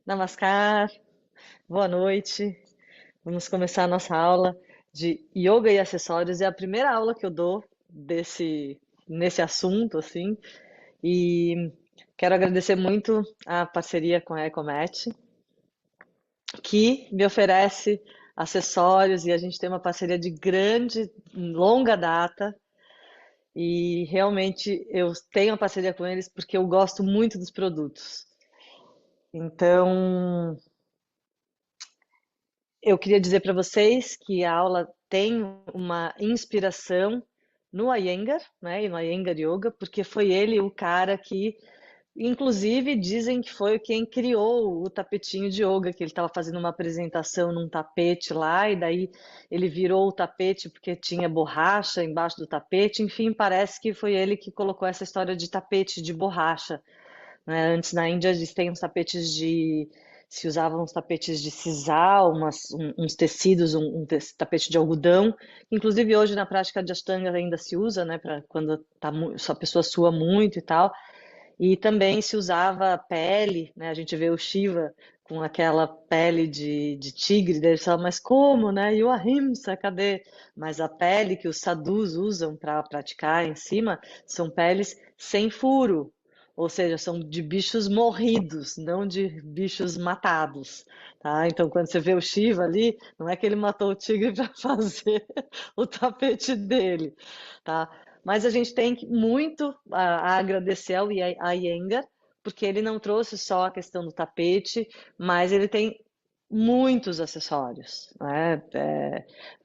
Namaskar, boa noite. Vamos começar a nossa aula de yoga e acessórios. É a primeira aula que eu dou nesse assunto, assim, e quero agradecer muito a parceria com a Ecomet, que me oferece acessórios e a gente tem uma parceria de grande, longa data. E realmente eu tenho a parceria com eles porque eu gosto muito dos produtos. Então, eu queria dizer para vocês que a aula tem uma inspiração no Iyengar, né, e no Iyengar Yoga, porque foi ele o cara que, inclusive, dizem que foi quem criou o tapetinho de yoga, que ele estava fazendo uma apresentação num tapete lá, e daí ele virou o tapete porque tinha borracha embaixo do tapete. Enfim, parece que foi ele que colocou essa história de tapete de borracha, né? Antes na Índia eles têm uns tapetes de. Se usavam uns tapetes de sisal, uns tecidos, tapete de algodão. Inclusive hoje na prática de Ashtanga ainda se usa, né? Para quando a pessoa sua muito e tal. E também se usava pele, né? A gente vê o Shiva com aquela pele de tigre, daí eles falam, mas como, né? E o Ahimsa, cadê? Mas a pele que os sadhus usam para praticar em cima são peles sem furo, ou seja, são de bichos morridos, não de bichos matados, tá? Então, quando você vê o Shiva ali, não é que ele matou o tigre para fazer o tapete dele, tá? Mas a gente tem muito a agradecer ao Iyengar, porque ele não trouxe só a questão do tapete, mas ele tem muitos acessórios, né?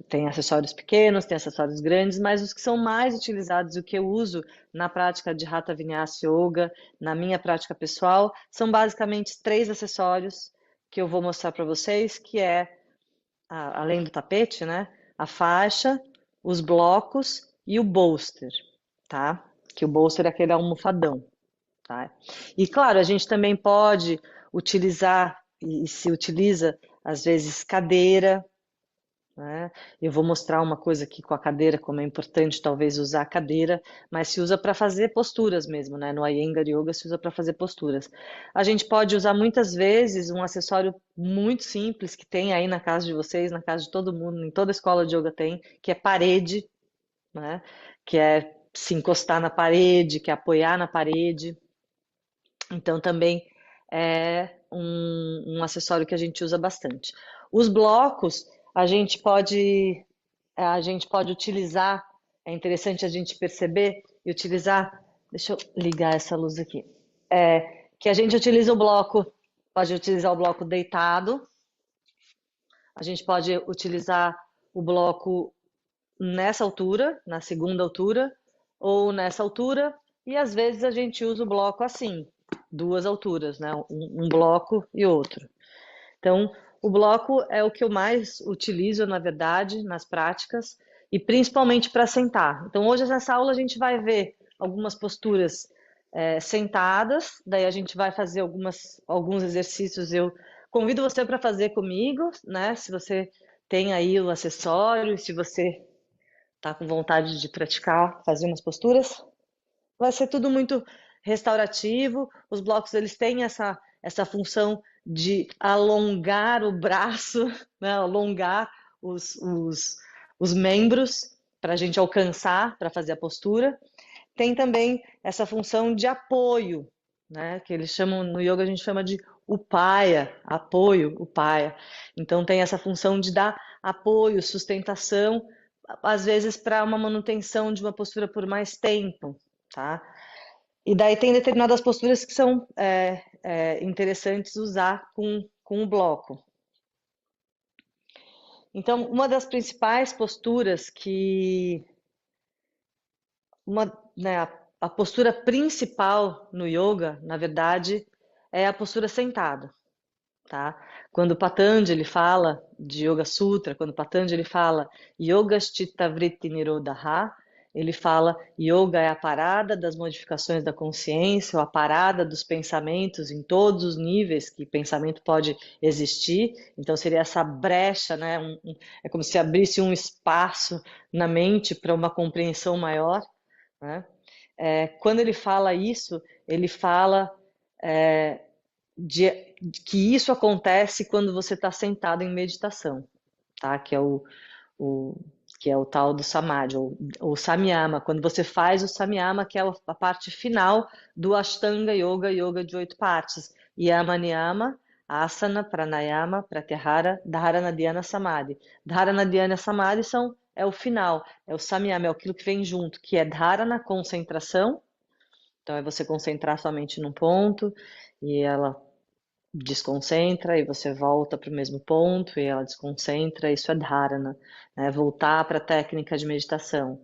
Tem acessórios pequenos, tem acessórios grandes, mas os que são mais utilizados, o que eu uso na prática de Hatha Vinyasa Yoga, na minha prática pessoal, são basicamente três acessórios que eu vou mostrar para vocês, que é, além do tapete, né? A faixa, os blocos e o bolster, tá? Que o bolster é aquele almofadão, tá? E claro, a gente também pode utilizar e se utiliza às vezes cadeira, né? Eu vou mostrar uma coisa aqui com a cadeira, como é importante talvez usar a cadeira, mas se usa para fazer posturas mesmo, né? No Iyengar Yoga se usa para fazer posturas. A gente pode usar muitas vezes um acessório muito simples que tem aí na casa de vocês, na casa de todo mundo, em toda escola de yoga tem, que é parede, né? Que é se encostar na parede, que é apoiar na parede. Então também é um acessório que a gente usa bastante. Os blocos a gente pode utilizar, é interessante a gente perceber e utilizar. Deixa eu ligar essa luz aqui. Que a gente utiliza o bloco, pode utilizar o bloco deitado, a gente pode utilizar o bloco nessa altura, na segunda altura, ou nessa altura, e às vezes a gente usa o bloco assim, duas alturas, né? Um bloco e outro. Então, o bloco é o que eu mais utilizo, na verdade, nas práticas, e principalmente para sentar. Então, hoje nessa aula a gente vai ver algumas posturas sentadas, daí a gente vai fazer alguns exercícios. Eu convido você para fazer comigo, né? Se você tem aí o acessório, se você está com vontade de praticar, fazer umas posturas, vai ser tudo muito restaurativo. Os blocos eles têm essa função de alongar o braço, né? Alongar os membros para a gente alcançar, para fazer a postura. Tem também essa função de apoio, né? Que eles chamam, no yoga a gente chama de upaya, apoio, upaya. Então tem essa função de dar apoio, sustentação, às vezes para uma manutenção de uma postura por mais tempo, tá? E daí tem determinadas posturas que são interessantes usar com o bloco. Então, uma das principais posturas né, a postura principal no yoga, na verdade, é a postura sentada, tá? Quando Patanjali fala de Yoga Sutra, quando Patanjali fala Yogaschitta Vritti Nirodha, ele fala yoga é a parada das modificações da consciência, ou a parada dos pensamentos em todos os níveis que pensamento pode existir. Então seria essa brecha, né? É como se abrisse um espaço na mente para uma compreensão maior, né? Quando ele fala isso, ele fala que isso acontece quando você está sentado em meditação, tá? O, que é o tal do Samadhi, ou Samyama, quando você faz o Samyama, que é a parte final do Ashtanga Yoga, yoga de 8 partes. Yama, Niyama, Asana, Pranayama, Pratyahara, Dharana, Dhyana, Samadhi. Dharana, Dhyana, Samadhi é o final, é o Samyama, é aquilo que vem junto, que é Dharana, concentração. Então é você concentrar sua mente num ponto e ela desconcentra e você volta para o mesmo ponto e ela desconcentra, isso é dharana, né? Voltar para a técnica de meditação.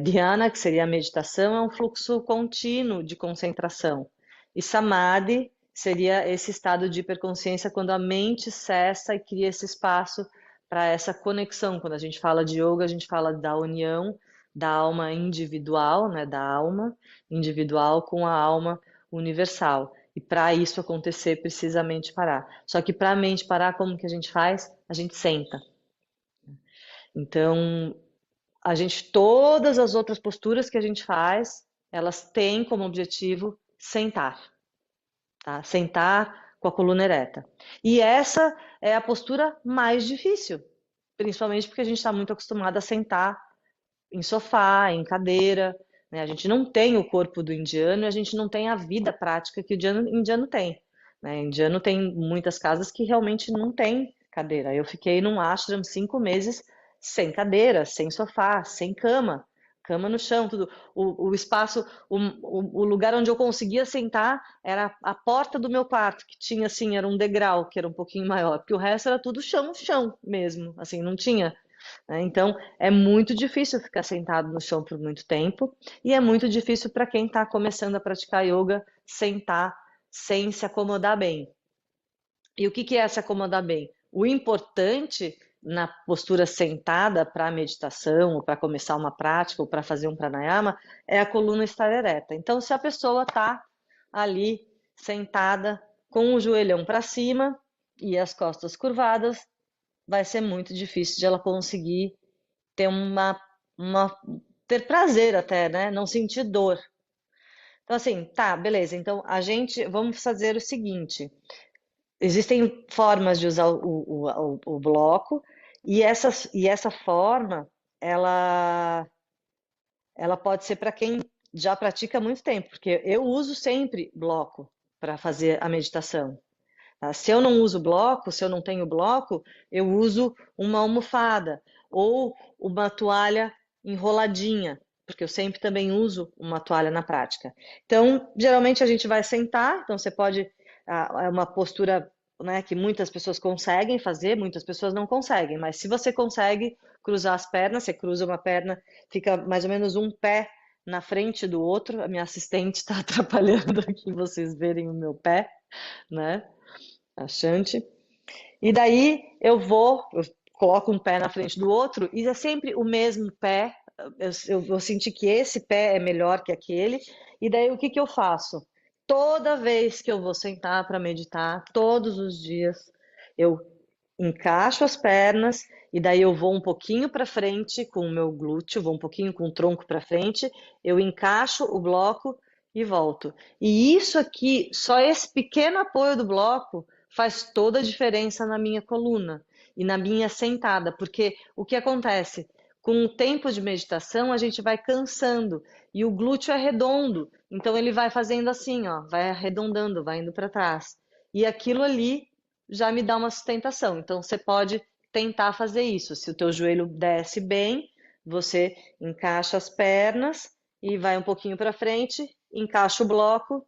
Dhyana, que seria a meditação, é um fluxo contínuo de concentração. E samadhi seria esse estado de hiperconsciência quando a mente cessa e cria esse espaço para essa conexão. Quando a gente fala de yoga, a gente fala da união da alma individual, né, da alma individual com a alma universal. E para isso acontecer, precisa a mente parar. Só que para a mente parar, como que a gente faz? A gente senta. Então, todas as outras posturas que a gente faz, elas têm como objetivo sentar, tá? Sentar com a coluna ereta. E essa é a postura mais difícil, principalmente porque a gente está muito acostumado a sentar em sofá, em cadeira, né? A gente não tem o corpo do indiano e a gente não tem a vida prática que o indiano tem, né? O indiano tem muitas casas que realmente não tem cadeira. Eu fiquei num ashram 5 meses sem cadeira, sem sofá, sem cama, cama no chão, tudo. O espaço, o lugar onde eu conseguia sentar era a porta do meu quarto, que tinha assim, era um degrau que era um pouquinho maior, porque o resto era tudo chão, chão mesmo, assim, não tinha, né? Então, é muito difícil ficar sentado no chão por muito tempo e é muito difícil para quem está começando a praticar yoga sentar sem se acomodar bem. E o que que é se acomodar bem? O importante na postura sentada para a meditação, ou para começar uma prática, ou para fazer um pranayama, é a coluna estar ereta. Então, se a pessoa está ali sentada com o joelhão para cima e as costas curvadas, vai ser muito difícil de ela conseguir ter uma ter prazer até, né? Não sentir dor. Então, assim, tá, beleza. Então, vamos fazer o seguinte: existem formas de usar o bloco, e essa forma, ela, ela pode ser para quem já pratica há muito tempo, porque eu uso sempre bloco para fazer a meditação. Tá? Se eu não uso bloco, se eu não tenho bloco, eu uso uma almofada ou uma toalha enroladinha, porque eu sempre também uso uma toalha na prática. Então, geralmente a gente vai sentar, então você pode, é uma postura, né, que muitas pessoas conseguem fazer, muitas pessoas não conseguem, mas se você consegue cruzar as pernas, você cruza uma perna, fica mais ou menos um pé na frente do outro. A minha assistente está atrapalhando aqui vocês verem o meu pé, né? Achante. E daí eu coloco um pé na frente do outro e é sempre o mesmo pé. Eu senti que esse pé é melhor que aquele. E daí o que que eu faço? Toda vez que eu vou sentar para meditar, todos os dias, eu encaixo as pernas e daí eu vou um pouquinho para frente com o meu glúteo, vou um pouquinho com o tronco para frente, eu encaixo o bloco e volto. E isso aqui, só esse pequeno apoio do bloco faz toda a diferença na minha coluna e na minha sentada, porque o que acontece? Com o tempo de meditação, a gente vai cansando e o glúteo é redondo, então ele vai fazendo assim, ó, vai arredondando, vai indo para trás. E aquilo ali já me dá uma sustentação. Então você pode tentar fazer isso. Se o teu joelho desce bem, você encaixa as pernas e vai um pouquinho para frente, encaixa o bloco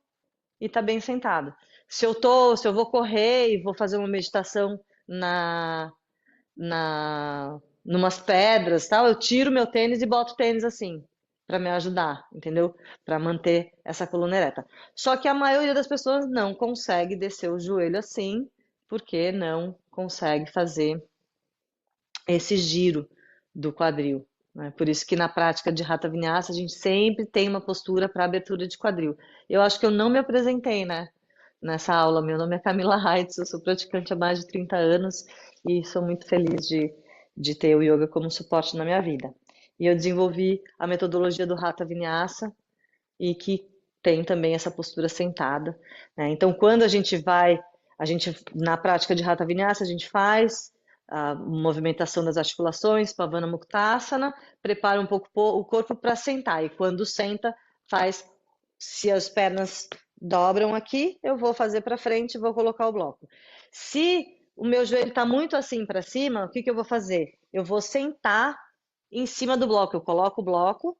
e tá bem sentado. Se eu vou correr e vou fazer uma meditação numas pedras, tal, eu tiro meu tênis e boto o tênis assim, para me ajudar, entendeu? Para manter essa coluna ereta. Só que a maioria das pessoas não consegue descer o joelho assim, porque não consegue fazer esse giro do quadril, né? Por isso que na prática de Hatha Vinyasa a gente sempre tem uma postura para abertura de quadril. Eu acho que eu não me apresentei, né, nessa aula. Meu nome é Camila Heitz, eu sou praticante há mais de 30 anos e sou muito feliz de ter o yoga como suporte na minha vida. E eu desenvolvi a metodologia do Hatha Vinyasa e que tem também essa postura sentada, né? Então, quando na prática de Hatha Vinyasa, a gente faz a movimentação das articulações, Pavana Muktasana, prepara um pouco o corpo para sentar, e quando senta, faz, se as pernas dobram aqui, eu vou fazer para frente e vou colocar o bloco. Se o meu joelho está muito assim para cima, o que eu vou fazer? Eu vou sentar em cima do bloco, eu coloco o bloco,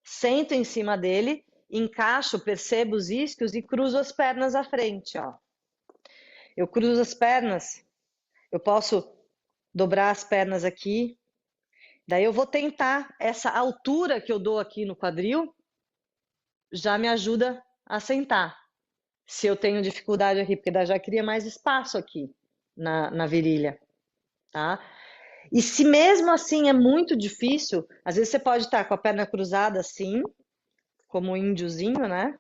sento em cima dele, encaixo, percebo os isquios e cruzo as pernas à frente, ó. Eu cruzo as pernas, eu posso dobrar as pernas aqui, daí eu vou tentar, essa altura que eu dou aqui no quadril, já me ajuda a sentar. Se eu tenho dificuldade aqui, porque daí já cria mais espaço aqui na virilha, tá? E se mesmo assim é muito difícil, às vezes você pode estar com a perna cruzada assim, como um índiozinho, né?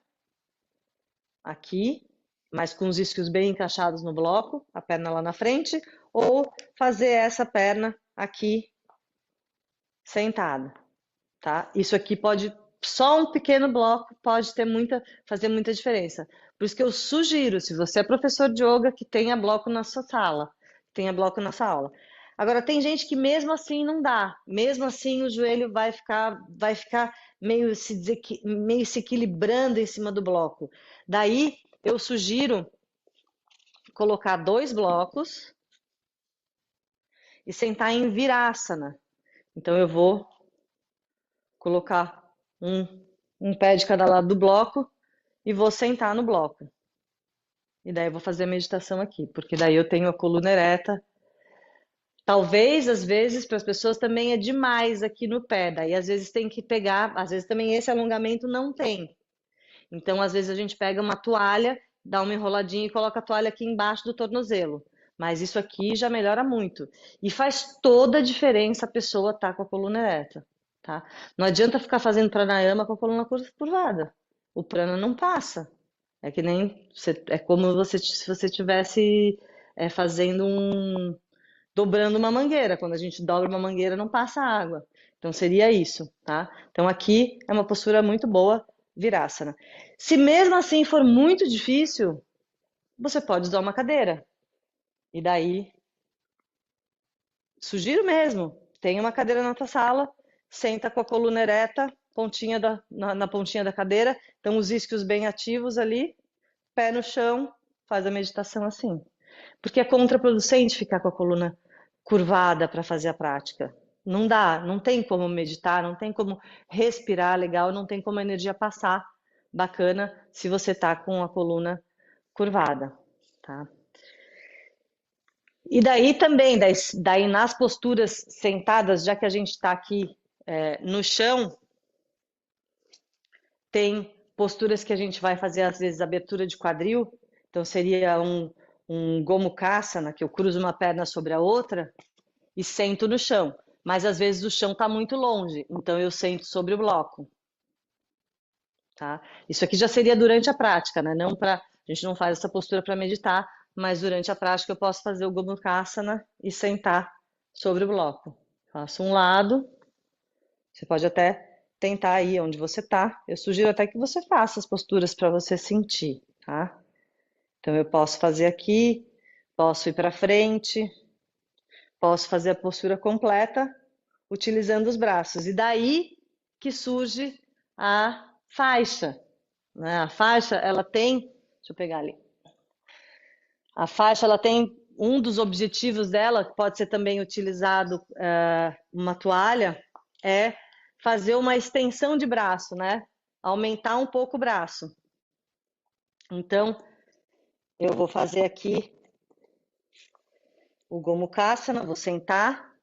Aqui, mas com os isquios bem encaixados no bloco, a perna lá na frente, ou fazer essa perna aqui sentada, tá? Isso aqui pode, só um pequeno bloco pode fazer muita diferença. Por isso que eu sugiro, se você é professor de yoga, que tenha bloco na sua sala, tenha bloco na sua aula. Agora, tem gente que mesmo assim não dá, mesmo assim o joelho vai ficar meio se equilibrando em cima do bloco. Daí, eu sugiro colocar 2 blocos e sentar em Virasana. Então, eu vou colocar um pé de cada lado do bloco e vou sentar no bloco. E daí eu vou fazer a meditação aqui, porque daí eu tenho a coluna ereta. Talvez, às vezes, para as pessoas também é demais aqui no pé. Daí, às vezes, tem que pegar. Às vezes, também esse alongamento não tem. Então, às vezes, a gente pega uma toalha, dá uma enroladinha e coloca a toalha aqui embaixo do tornozelo. Mas isso aqui já melhora muito. E faz toda a diferença a pessoa estar com a coluna ereta, tá? Não adianta ficar fazendo pranayama com a coluna curvada. O prana não passa. É que nem é como se você tivesse fazendo dobrando uma mangueira. Quando a gente dobra uma mangueira, não passa água. Então seria isso, tá? Então aqui é uma postura muito boa, Virasana. Se mesmo assim for muito difícil, você pode usar uma cadeira. E daí, sugiro mesmo, tem uma cadeira na tua sala, senta com a coluna ereta, na pontinha da cadeira, então os isquios bem ativos ali, pé no chão, faz a meditação assim. Porque é contraproducente ficar com a coluna curvada para fazer a prática. Não dá, não tem como meditar, não tem como respirar legal, não tem como a energia passar bacana se você tá com a coluna curvada, tá? E daí também, daí nas posturas sentadas, já que a gente está aqui no chão, tem posturas que a gente vai fazer, às vezes, abertura de quadril. Então, seria um Gomukhasana, que eu cruzo uma perna sobre a outra e sento no chão. Mas, às vezes, o chão está muito longe, então eu sento sobre o bloco. Tá? Isso aqui já seria durante a prática, né? Não a gente não faz essa postura para meditar, mas durante a prática eu posso fazer o Gomukhasana e sentar sobre o bloco. Faço um lado, você pode até tentar aí onde você tá. Eu sugiro até que você faça as posturas para você sentir, tá? Então eu posso fazer aqui, posso ir para frente, posso fazer a postura completa utilizando os braços. E daí que surge a faixa, né? A faixa, ela tem, deixa eu pegar ali. A faixa, ela tem um dos objetivos dela, que pode ser também utilizado uma toalha, é fazer uma extensão de braço, né? Aumentar um pouco o braço. Então, eu vou fazer aqui o Gomukhasana, vou sentar.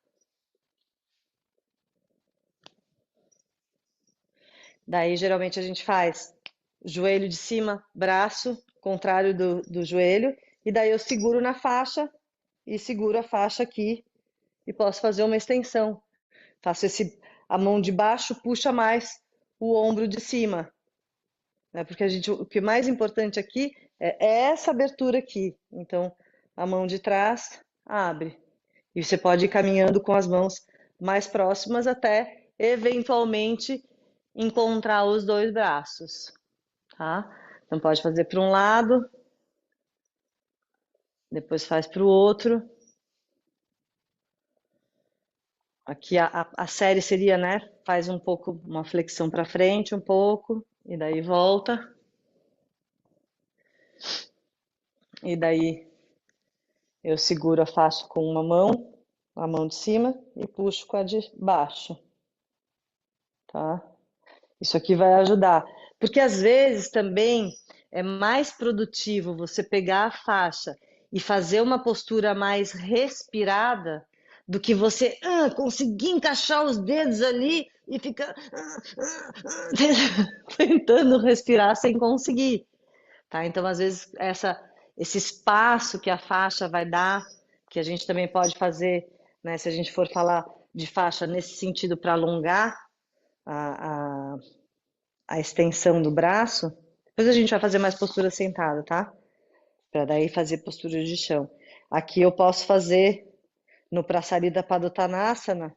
Daí, geralmente, a gente faz joelho de cima, braço, contrário do joelho. E daí eu seguro na faixa e seguro a faixa aqui e posso fazer uma extensão. Faço a mão de baixo puxa mais o ombro de cima, né? Porque o que é mais importante aqui é essa abertura aqui. Então, a mão de trás abre. E você pode ir caminhando com as mãos mais próximas até, eventualmente, encontrar os dois braços, tá? Então pode fazer para um lado, depois faz para o outro. Aqui a série seria, né? Faz um pouco, uma flexão para frente, um pouco, e daí volta. E daí eu seguro a faixa com uma mão, a mão de cima, e puxo com a de baixo, tá? Isso aqui vai ajudar. Porque às vezes também é mais produtivo você pegar a faixa e fazer uma postura mais respirada do que você conseguir encaixar os dedos ali e ficar tentando respirar sem conseguir, tá? Então, às vezes, esse espaço que a faixa vai dar, que a gente também pode fazer, né, se a gente for falar de faixa nesse sentido para alongar a, a, a extensão do braço. Depois a gente vai fazer mais postura sentada, tá? Para daí fazer postura de chão. Aqui eu posso fazer no Prasarita Padottanasana.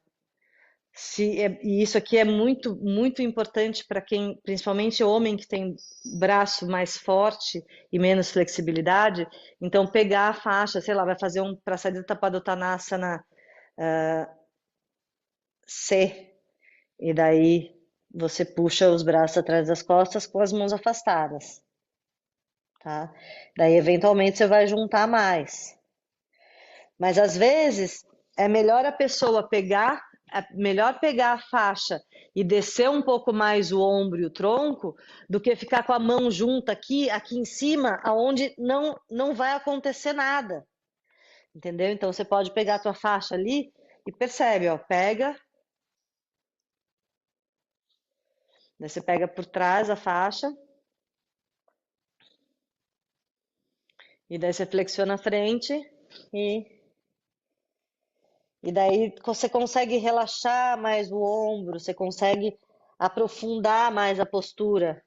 E isso aqui é muito, muito importante para quem, principalmente homem que tem braço mais forte e menos flexibilidade. Então, pegar a faixa, sei lá, vai fazer um Prasarita Padottanasana C. E daí você puxa os braços atrás das costas com as mãos afastadas, tá? Daí, eventualmente, você vai juntar mais. Mas às vezes é melhor a pessoa pegar, é melhor pegar a faixa e descer um pouco mais o ombro e o tronco do que ficar com a mão junta aqui em cima, aonde não vai acontecer nada. Entendeu? Então você pode pegar a tua faixa ali e percebe, ó, pega, daí você pega por trás a faixa e daí você flexiona a frente e E daí você consegue relaxar mais o ombro, você consegue aprofundar mais a postura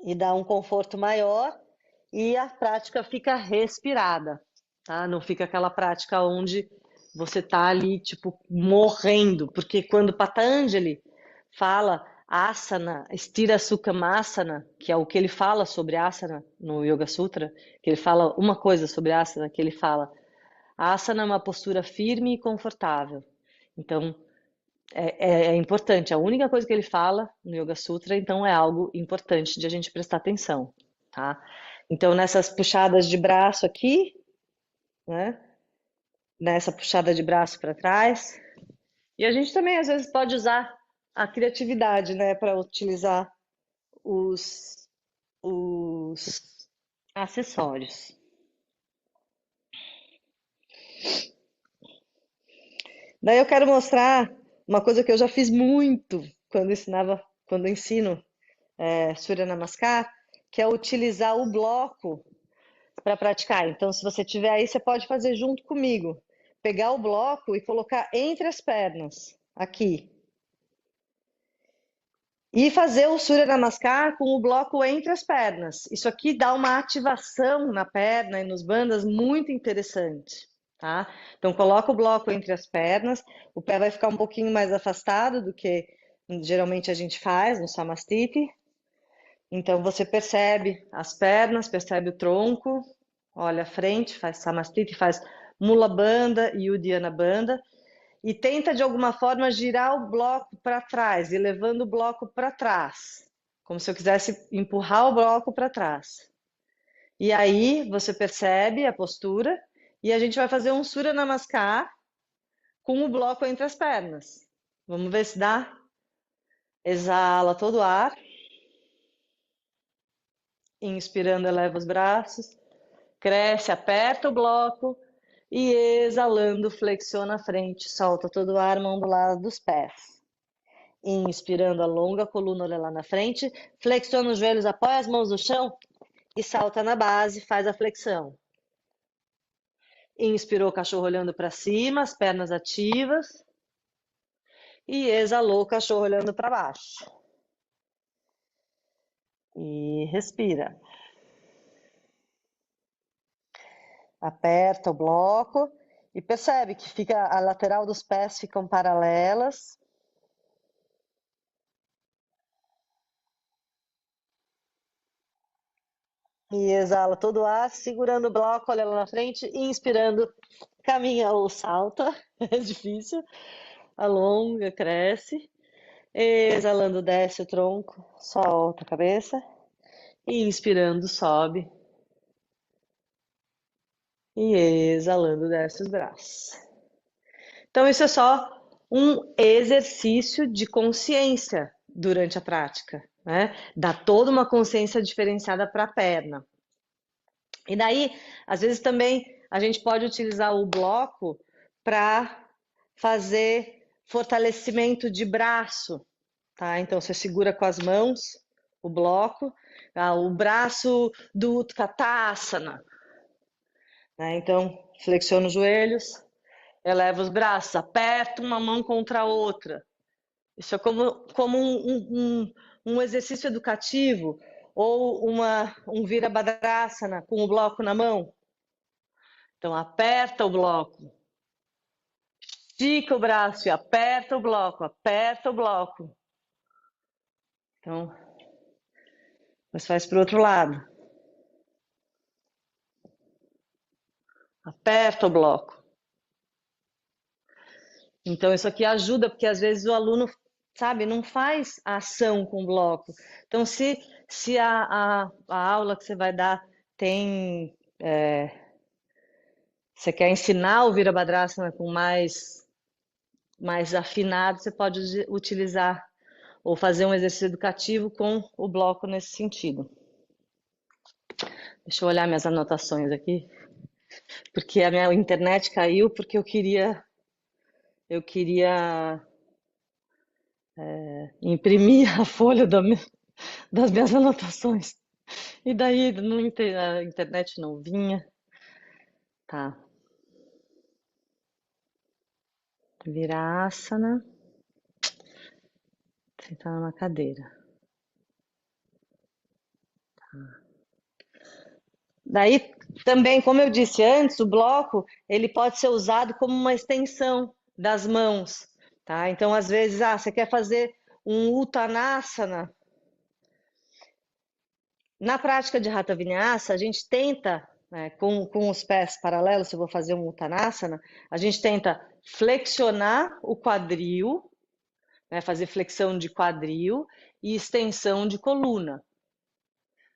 e dar um conforto maior e a prática fica respirada, tá? Não fica aquela prática onde você tá ali, tipo, morrendo, porque quando Patanjali fala asana, estira sukhamasana, que é o que ele fala sobre asana no Yoga Sutra, que ele fala uma coisa sobre asana, que ele fala a asana é uma postura firme e confortável. Então, é importante. A única coisa que ele fala no Yoga Sutra, então, é algo importante de a gente prestar atenção, tá? Então, nessas puxadas de braço aqui, né? Nessa puxada de braço para trás. E a gente também, às vezes, pode usar a criatividade, né? Para utilizar os, os acessórios. Daí eu quero mostrar uma coisa que eu já fiz muito quando ensino Surya Namaskar, que é utilizar o bloco para praticar. Então, se você tiver aí, você pode fazer junto comigo. Pegar o bloco e colocar entre as pernas, aqui. E fazer o Surya Namaskar com o bloco entre as pernas. Isso aqui dá uma ativação na perna e nos bandas muito interessante, tá? Então, coloca o bloco entre as pernas, o pé vai ficar um pouquinho mais afastado do que geralmente a gente faz no Samastiti. Então, você percebe as pernas, percebe o tronco, olha a frente, faz Samastiti, faz Mula Bandha e Uddiyana Bandha, e tenta de alguma forma girar o bloco para trás, e levando o bloco para trás, como se eu quisesse empurrar o bloco para trás. E aí você percebe a postura, e a gente vai fazer um Surya Namaskar com o bloco entre as pernas. Vamos ver se dá? Exala todo o ar. Inspirando, eleva os braços. Cresce, aperta o bloco e exalando, flexiona a frente, solta todo o ar, mão do lado dos pés. Inspirando, alonga a coluna, olha lá na frente, flexiona os joelhos, apoia as mãos no chão e salta na base, faz a flexão. Inspirou, cachorro olhando para cima, as pernas ativas. E exalou, cachorro olhando para baixo. E respira. Aperta o bloco e percebe que fica a lateral dos pés ficam paralelas. E exala todo o ar, segurando o bloco, olha lá na frente, e inspirando, caminha ou salta, é difícil, alonga, cresce. Exalando, desce o tronco, solta a cabeça. E inspirando, sobe. E exalando, desce os braços. Então, isso é só um exercício de consciência durante a prática, né? Dá toda uma consciência diferenciada para a perna. E daí, às vezes também a gente pode utilizar o bloco para fazer fortalecimento de braço, tá? Então você segura com as mãos o bloco, o braço do Utkatasana, né? Então flexiona os joelhos, eleva os braços, aperta uma mão contra a outra. Isso é como um exercício educativo ou um Virabhadrasana com o bloco na mão. Então aperta o bloco, estica o braço e aperta o bloco, aperta o bloco. Então, mas faz para o outro lado. Aperta o bloco. Então, isso aqui ajuda, porque às vezes o aluno, sabe, não faz a ação com o bloco. Então, se a aula que você vai dar tem. Você quer ensinar o Virabhadrasana com mais afinado, você pode utilizar ou fazer um exercício educativo com o bloco nesse sentido. Deixa eu olhar minhas anotações aqui, porque a minha internet caiu, porque eu queria imprimir a folha das minhas anotações. E daí a internet não vinha. Tá. Virasana. Sentar numa cadeira. Daí também, como eu disse antes, o bloco ele pode ser usado como uma extensão das mãos, tá? Então, às vezes, você quer fazer um Uttanasana. Na prática de Hatha Vinyasa, a gente tenta, né, com os pés paralelos, se eu vou fazer um Uttanasana, a gente tenta flexionar o quadril, né, fazer flexão de quadril e extensão de coluna.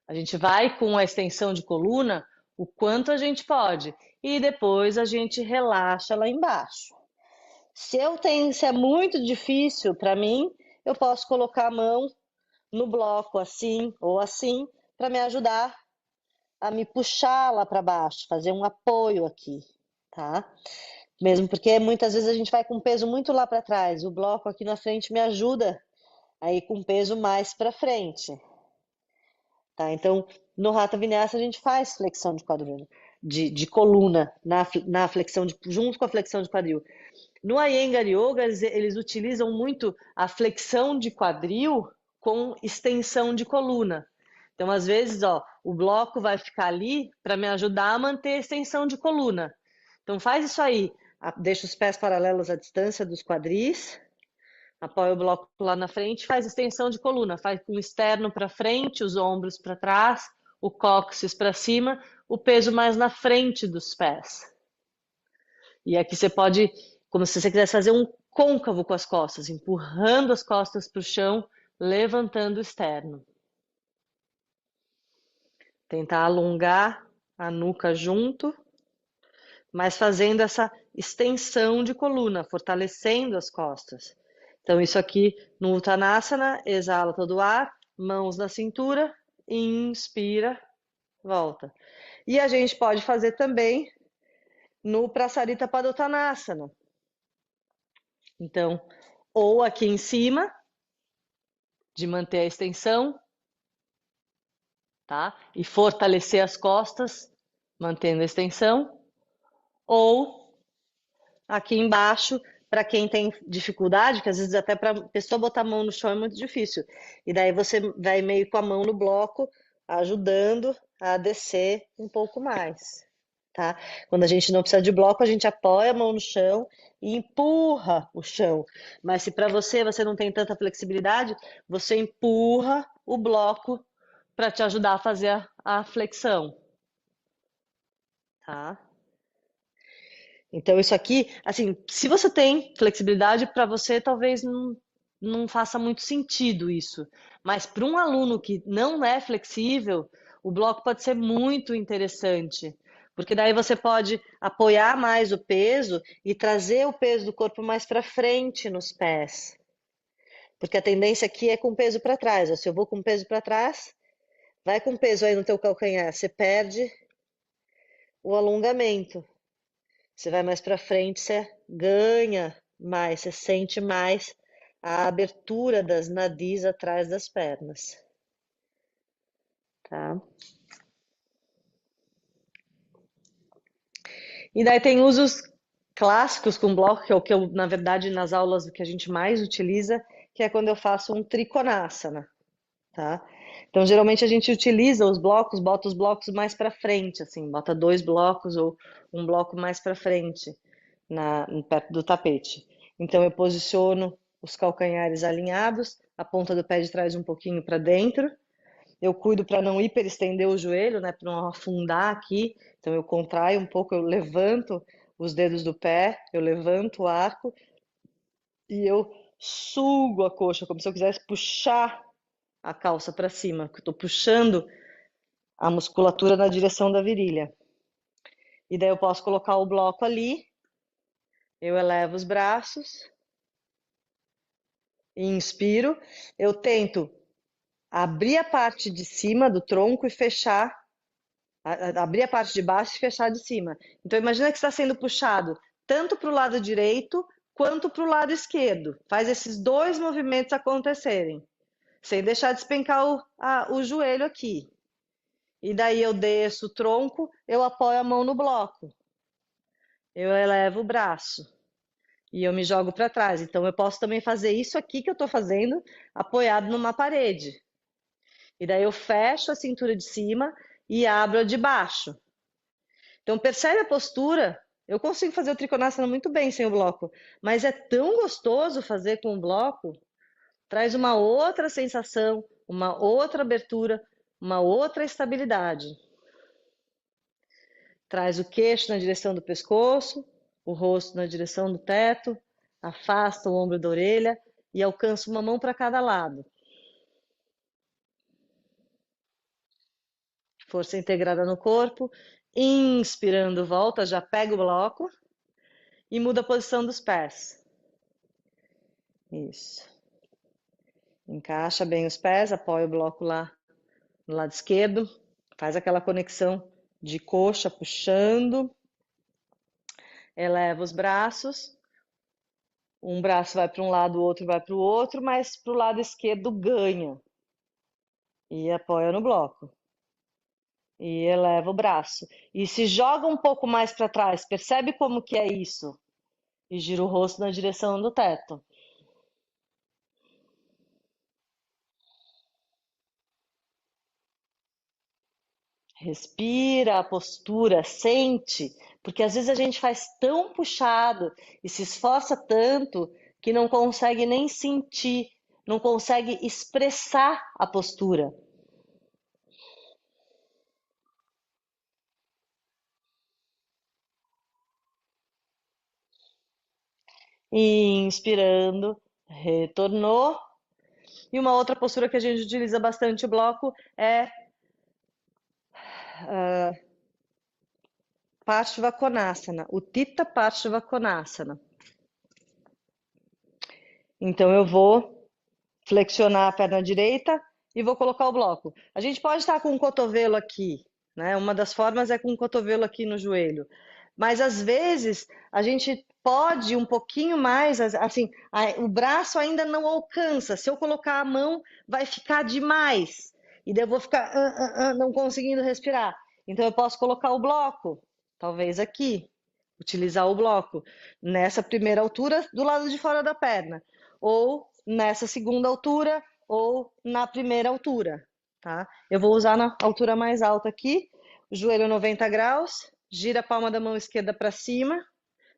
A gente vai com a extensão de coluna o quanto a gente pode e depois a gente relaxa lá embaixo. Se é muito difícil para mim, eu posso colocar a mão no bloco assim ou assim para me ajudar a me puxar lá para baixo, fazer um apoio aqui, tá? Mesmo porque muitas vezes a gente vai com peso muito lá para trás. O bloco aqui na frente me ajuda a ir com peso mais para frente, tá? Então, no Hatha Vinyasa a gente faz flexão de quadril, de coluna na flexão junto com a flexão de quadril. No Iyengar Yoga eles utilizam muito a flexão de quadril com extensão de coluna. Então, às vezes, o bloco vai ficar ali para me ajudar a manter a extensão de coluna. Então, faz isso aí. Deixa os pés paralelos à distância dos quadris, apoia o bloco lá na frente, faz extensão de coluna, faz com o externo para frente, os ombros para trás, o cóccix para cima, o peso mais na frente dos pés. E aqui você pode, como se você quisesse fazer um côncavo com as costas, empurrando as costas para o chão, levantando o externo. Tentar alongar a nuca junto, mas fazendo essa extensão de coluna, fortalecendo as costas. Então, isso aqui no Uttanasana, exala todo o ar, mãos na cintura, inspira, volta. E a gente pode fazer também no Prasarita Padottanasana. Então, ou aqui em cima, de manter a extensão, tá? E fortalecer as costas, mantendo a extensão, ou aqui embaixo, para quem tem dificuldade, que às vezes até para a pessoa botar a mão no chão é muito difícil. E daí você vai meio com a mão no bloco, ajudando a descer um pouco mais, tá? Quando a gente não precisa de bloco, a gente apoia a mão no chão e empurra o chão. Mas se para você não tem tanta flexibilidade, você empurra o bloco para te ajudar a fazer a flexão, tá? Então, isso aqui, assim, se você tem flexibilidade, para você talvez não faça muito sentido isso. Mas para um aluno que não é flexível, o bloco pode ser muito interessante. Porque daí você pode apoiar mais o peso e trazer o peso do corpo mais para frente nos pés. Porque a tendência aqui é com o peso para trás. Ó. Se eu vou com o peso para trás, vai com peso aí no teu calcanhar, você perde o alongamento. Você vai mais para frente, você ganha mais, você sente mais a abertura das nadis atrás das pernas, tá? E daí tem usos clássicos com bloco, que é o que eu, na verdade, nas aulas o que a gente mais utiliza, que é quando eu faço um trikonasana, tá? Então, geralmente a gente utiliza os blocos, bota os blocos mais para frente, assim, bota 2 blocos ou um bloco mais para frente, perto do tapete. Então, eu posiciono os calcanhares alinhados, a ponta do pé de trás um pouquinho para dentro. Eu cuido para não hiperestender o joelho, né, para não afundar aqui. Então, eu contraio um pouco, eu levanto os dedos do pé, eu levanto o arco e eu sugo a coxa, como se eu quisesse puxar a calça para cima, que eu estou puxando a musculatura na direção da virilha. E daí eu posso colocar o bloco ali, eu elevo os braços, inspiro, eu tento abrir a parte de cima do tronco e fechar, abrir a parte de baixo e fechar de cima. Então imagina que está sendo puxado tanto para o lado direito quanto para o lado esquerdo. Faz esses dois movimentos acontecerem, sem deixar despencar o joelho aqui. E daí eu desço o tronco, eu apoio a mão no bloco, eu elevo o braço e eu me jogo para trás. Então eu posso também fazer isso aqui que eu estou fazendo, apoiado numa parede. E daí eu fecho a cintura de cima e abro a de baixo. Então percebe a postura? Eu consigo fazer o trikonasana muito bem sem o bloco, mas é tão gostoso fazer com o bloco, traz uma outra sensação, uma outra abertura, uma outra estabilidade. Traz o queixo na direção do pescoço, o rosto na direção do teto, afasta o ombro da orelha e alcança uma mão para cada lado. Força integrada no corpo. Inspirando, volta, já pega o bloco e muda a posição dos pés. Isso. Encaixa bem os pés, apoia o bloco lá no lado esquerdo, faz aquela conexão de coxa puxando, eleva os braços. Um braço vai para um lado, o outro vai para o outro, mas para o lado esquerdo ganha. E apoia no bloco. E eleva o braço. E se joga um pouco mais para trás, percebe como que é isso? E gira o rosto na direção do teto. Respira a postura, sente, porque às vezes a gente faz tão puxado e se esforça tanto que não consegue nem sentir, não consegue expressar a postura. Inspirando, retornou. E uma outra postura que a gente utiliza bastante o bloco é Parshvakonasana, o Utthita Parshvakonasana. Então eu vou flexionar a perna direita e vou colocar o bloco. A gente pode estar com o cotovelo aqui, né? Uma das formas é com o cotovelo aqui no joelho. Mas às vezes a gente pode ir um pouquinho mais, assim, o braço ainda não alcança. Se eu colocar a mão, vai ficar demais. E daí eu vou ficar não conseguindo respirar. Então eu posso colocar o bloco, talvez aqui, utilizar o bloco nessa primeira altura do lado de fora da perna, ou nessa segunda altura, ou na primeira altura, tá? Eu vou usar na altura mais alta aqui, joelho 90 graus, gira a palma da mão esquerda para cima,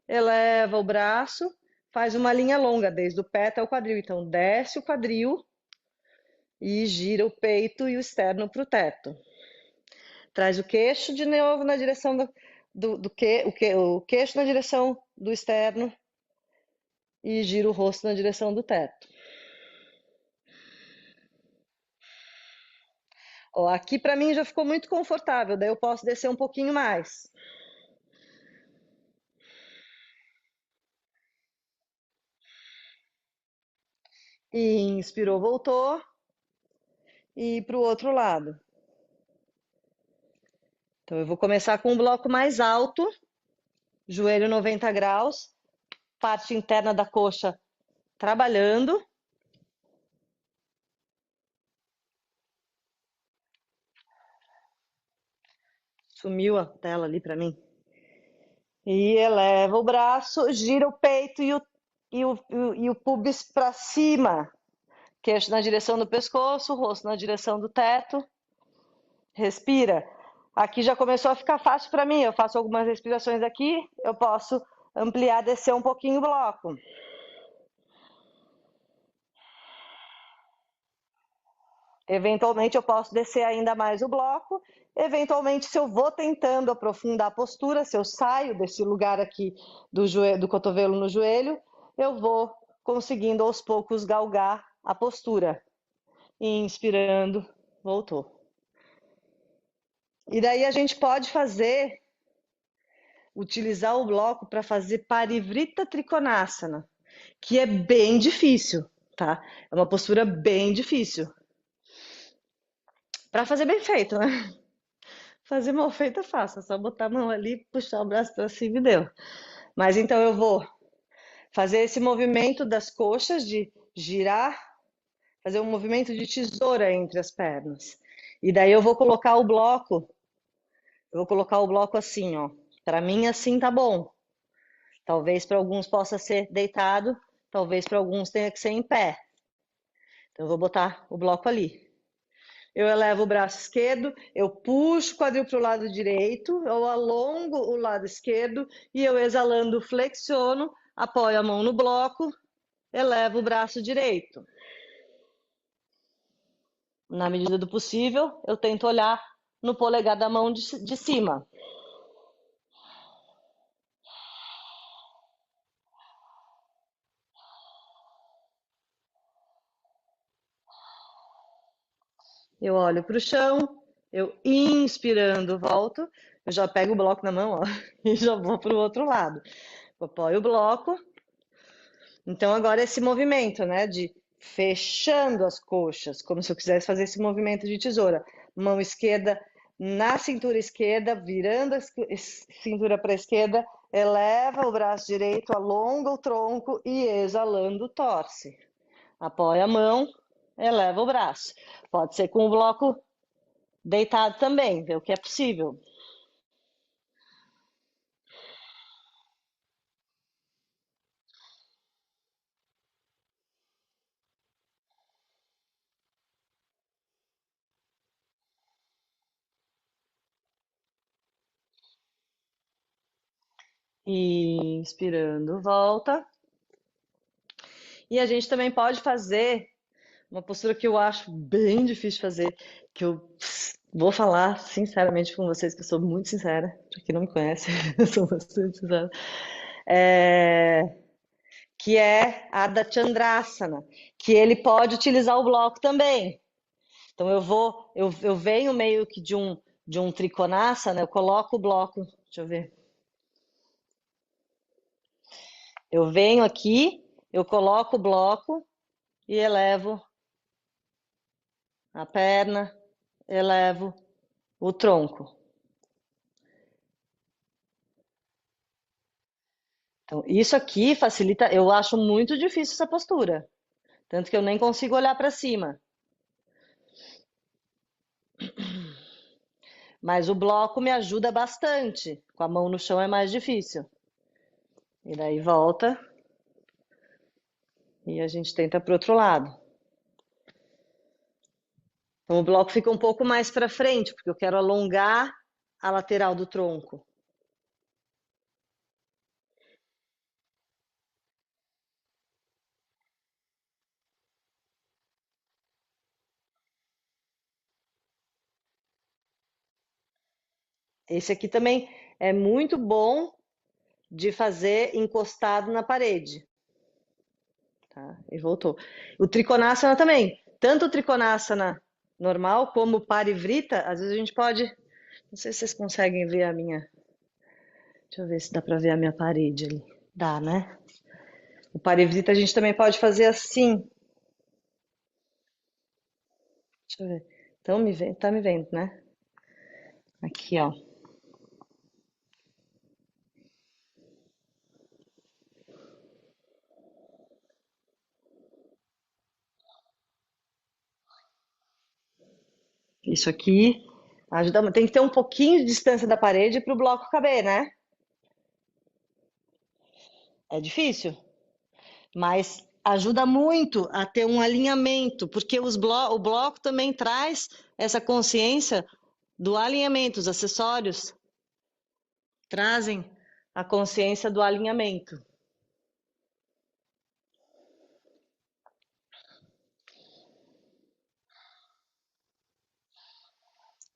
eleva o braço, faz uma linha longa desde o pé até o quadril. Então, desce o quadril, e gira o peito e o externo para o teto. Traz o queixo de novo na direção o queixo na direção do externo e gira o rosto na direção do teto. Ó, aqui para mim já ficou muito confortável, daí eu posso descer um pouquinho mais. E inspirou, voltou. E para o outro lado. Então eu vou começar com um bloco mais alto, joelho 90 graus, parte interna da coxa trabalhando. Sumiu a tela ali para mim. E eleva o braço, gira o peito e o pubis para cima. Queixo na direção do pescoço, rosto na direção do teto. Respira. Aqui já começou a ficar fácil para mim. Eu faço algumas respirações aqui, eu posso ampliar, descer um pouquinho o bloco. Eventualmente eu posso descer ainda mais o bloco. Eventualmente, se eu vou tentando aprofundar a postura, se eu saio desse lugar aqui do cotovelo no joelho, eu vou conseguindo aos poucos galgar a postura. Inspirando, voltou. E daí a gente pode utilizar o bloco para fazer Parivrita Trikonasana, que é bem difícil, tá? É uma postura bem difícil. Para fazer bem feito, né? Fazer mal feito é fácil, é só botar a mão ali, puxar o braço para cima e deu. Mas então eu vou fazer esse movimento das coxas, de girar, fazer um movimento de tesoura entre as pernas. E daí eu vou colocar o bloco assim, ó. Para mim assim tá bom. Talvez para alguns possa ser deitado, talvez para alguns tenha que ser em pé. Então eu vou botar o bloco ali. Eu elevo o braço esquerdo, eu puxo o quadril para o lado direito, eu alongo o lado esquerdo e eu exalando flexiono, apoio a mão no bloco, elevo o braço direito. Na medida do possível, eu tento olhar no polegar da mão de cima. Eu olho para o chão, eu inspirando, volto, eu já pego o bloco na mão, ó, e já vou para o outro lado. Eu apoio o bloco. Então agora esse movimento, né, de fechando as coxas, como se eu quisesse fazer esse movimento de tesoura. Mão esquerda na cintura esquerda, virando a cintura para a esquerda, eleva o braço direito, alonga o tronco e exalando torce. Apoia a mão, eleva o braço. Pode ser com o bloco deitado também, vê o que é possível. Inspirando, volta. E a gente também pode fazer uma postura que eu acho bem difícil de fazer, que eu vou falar sinceramente com vocês, que eu sou muito sincera, para quem não me conhece, eu sou bastante sincera, é, que é a da Chandrasana, que ele pode utilizar o bloco também. Então eu venho meio que de um Trikonasana, eu coloco o bloco, deixa eu ver, eu venho aqui, eu coloco o bloco e elevo a perna, elevo o tronco. Então, isso aqui facilita, eu acho muito difícil essa postura, tanto que eu nem consigo olhar para cima. Mas o bloco me ajuda bastante. Com a mão no chão é mais difícil. E daí volta e a gente tenta para o outro lado. Então o bloco fica um pouco mais para frente, porque eu quero alongar a lateral do tronco. Esse aqui também é muito bom de fazer encostado na parede. Tá? E voltou. O Trikonasana também. Tanto o Trikonasana normal como o Parivrita, às vezes a gente pode. Não sei se vocês conseguem ver a minha. Deixa eu ver se dá para ver a minha parede ali. Dá, né? O Parivrita a gente também pode fazer assim. Deixa eu ver. Então tá me vendo, né? Aqui, ó. Isso aqui ajuda. Tem que ter um pouquinho de distância da parede para o bloco caber, né? É difícil, mas ajuda muito a ter um alinhamento, porque o bloco também traz essa consciência do alinhamento. Os acessórios trazem a consciência do alinhamento.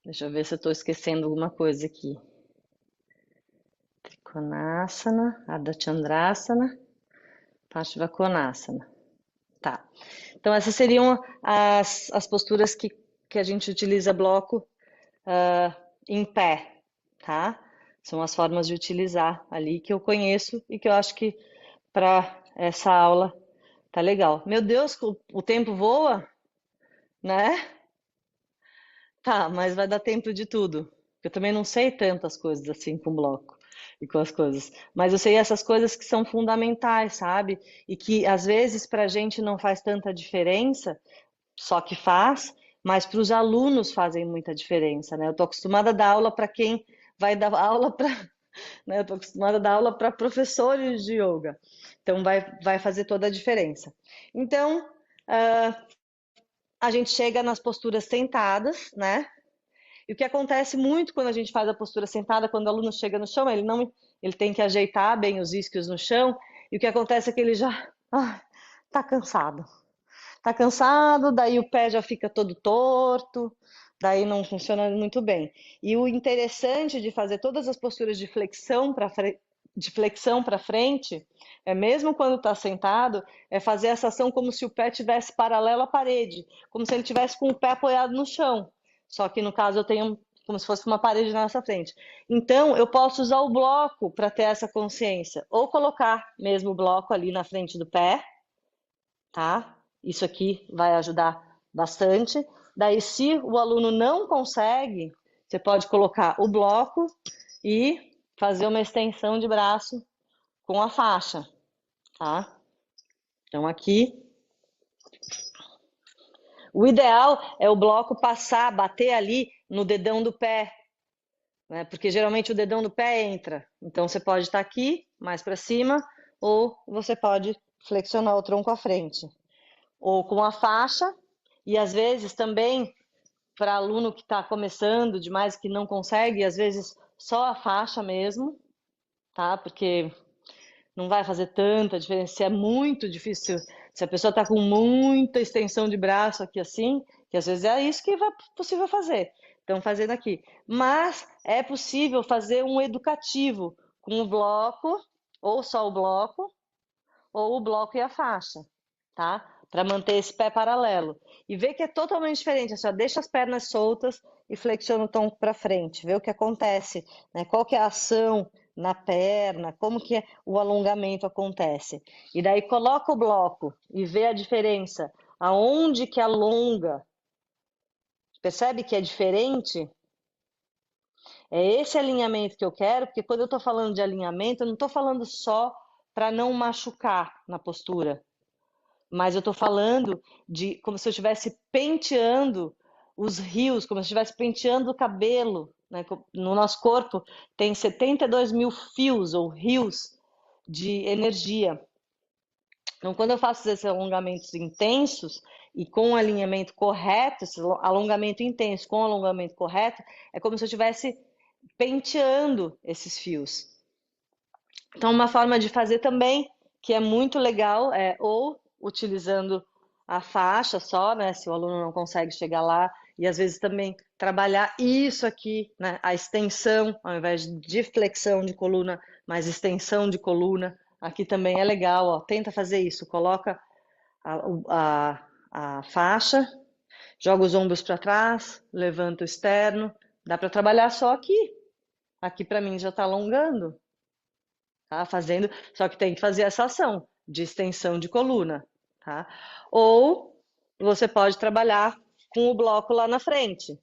Deixa eu ver se eu estou esquecendo alguma coisa aqui. Trikonasana, Ardha Chandrasana, Parsvakonasana. Tá. Então, essas seriam as posturas que a gente utiliza bloco em pé, tá? São as formas de utilizar ali que eu conheço e que eu acho que para essa aula tá legal. Meu Deus, o tempo voa, né? Tá, mas vai dar tempo de tudo. Eu também não sei tantas coisas assim com bloco e com as coisas, mas eu sei essas coisas que são fundamentais, sabe? E que às vezes para a gente não faz tanta diferença, só que faz, mas para os alunos fazem muita diferença, né? Eu estou acostumada a dar aula para quem vai dar aula para, né? Eu estou acostumada a dar aula para professores de yoga, então vai fazer toda a diferença. Então, a gente chega nas posturas sentadas, né? E o que acontece muito quando a gente faz a postura sentada, quando o aluno chega no chão, ele tem que ajeitar bem os isquios no chão, e o que acontece é que ele já tá cansado. Tá cansado, daí o pé já fica todo torto, daí não funciona muito bem. E o interessante de fazer todas as posturas de flexão para frente, é mesmo quando está sentado, é fazer essa ação como se o pé tivesse paralelo à parede, como se ele tivesse com o pé apoiado no chão. Só que no caso eu tenho como se fosse uma parede na nossa frente. Então eu posso usar o bloco para ter essa consciência, ou colocar mesmo o bloco ali na frente do pé, tá? Isso aqui vai ajudar bastante. Daí, se o aluno não consegue, você pode colocar o bloco e fazer uma extensão de braço com a faixa, tá? Então, aqui, o ideal é o bloco passar, bater ali no dedão do pé, né? Porque geralmente o dedão do pé entra. Então, você pode estar aqui, mais para cima, ou você pode flexionar o tronco à frente. Ou com a faixa, e às vezes também para aluno que está começando demais, que não consegue, às vezes só a faixa mesmo, tá? Porque não vai fazer tanta diferença. Se é muito difícil, se a pessoa está com muita extensão de braço aqui assim, que às vezes é isso que é possível fazer. Então, fazendo aqui. Mas é possível fazer um educativo com o bloco, ou só o bloco, ou o bloco e a faixa, tá? Para manter esse pé paralelo. E ver que é totalmente diferente, assim, ó, deixa as pernas soltas e flexiona o tronco para frente, vê o que acontece, né? Qual que é a ação na perna, como que o alongamento acontece. E daí coloca o bloco e vê a diferença, aonde que alonga. Percebe que é diferente? É esse alinhamento que eu quero, porque quando eu estou falando de alinhamento, eu não estou falando só para não machucar na postura, mas eu estou falando de como se eu estivesse penteando os rios, como se eu estivesse penteando o cabelo. Né? No nosso corpo tem 72 mil fios ou rios de energia. Então, quando eu faço esses alongamentos intensos e com o alinhamento correto, esse alongamento intenso com o alongamento correto, é como se eu estivesse penteando esses fios. Então, uma forma de fazer também, que é muito legal, é ou utilizando a faixa só, né? Se o aluno não consegue chegar lá e às vezes também trabalhar isso aqui, né? A extensão, ao invés de flexão de coluna, mais extensão de coluna. Aqui também é legal, ó. Tenta fazer isso. Coloca a faixa, joga os ombros para trás, levanta o externo. Dá para trabalhar só aqui. Aqui para mim já está alongando, tá? Fazendo, só que tem que fazer essa ação de extensão de coluna, tá? Ou você pode trabalhar com o bloco lá na frente.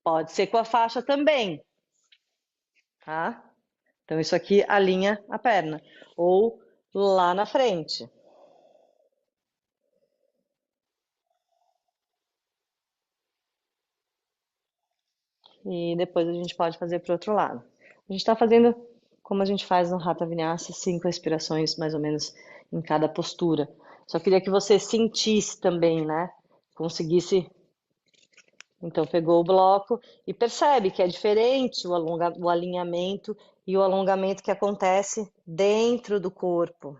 Pode ser com a faixa também, tá? Então isso aqui alinha a perna. Ou lá na frente. E depois a gente pode fazer para o outro lado. A gente está fazendo como a gente faz no Hatha Vinyasa, 5 respirações mais ou menos em cada postura. Só queria que você sentisse também, né? Conseguisse. Então, pegou o bloco e percebe que é diferente o alinhamento e o alongamento que acontece dentro do corpo.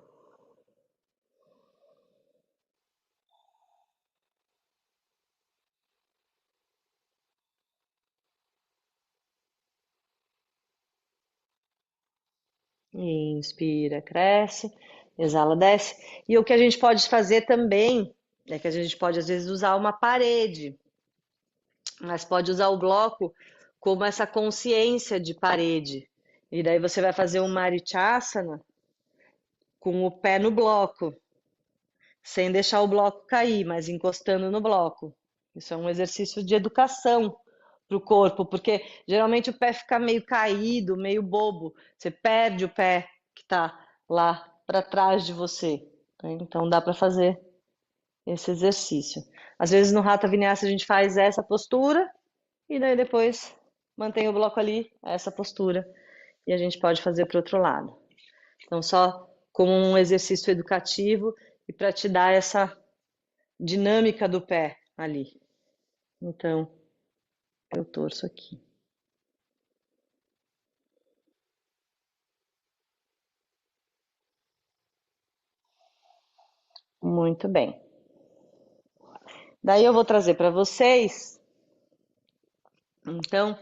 Inspira, cresce, exala, desce. E o que a gente pode fazer também é que a gente pode, às vezes, usar uma parede, mas pode usar o bloco como essa consciência de parede. E daí você vai fazer um Marichasana com o pé no bloco, sem deixar o bloco cair, mas encostando no bloco. Isso é um exercício de educação para o corpo, porque geralmente o pé fica meio caído, meio bobo. Você perde o pé que está lá para trás de você, né? Então dá para fazer esse exercício. Às vezes no Hatha Vinyasa a gente faz essa postura e daí depois mantém o bloco ali, essa postura, e a gente pode fazer para o outro lado. Então só como um exercício educativo e para te dar essa dinâmica do pé ali. Então, eu torço aqui. Muito bem. Daí eu vou trazer para vocês, então,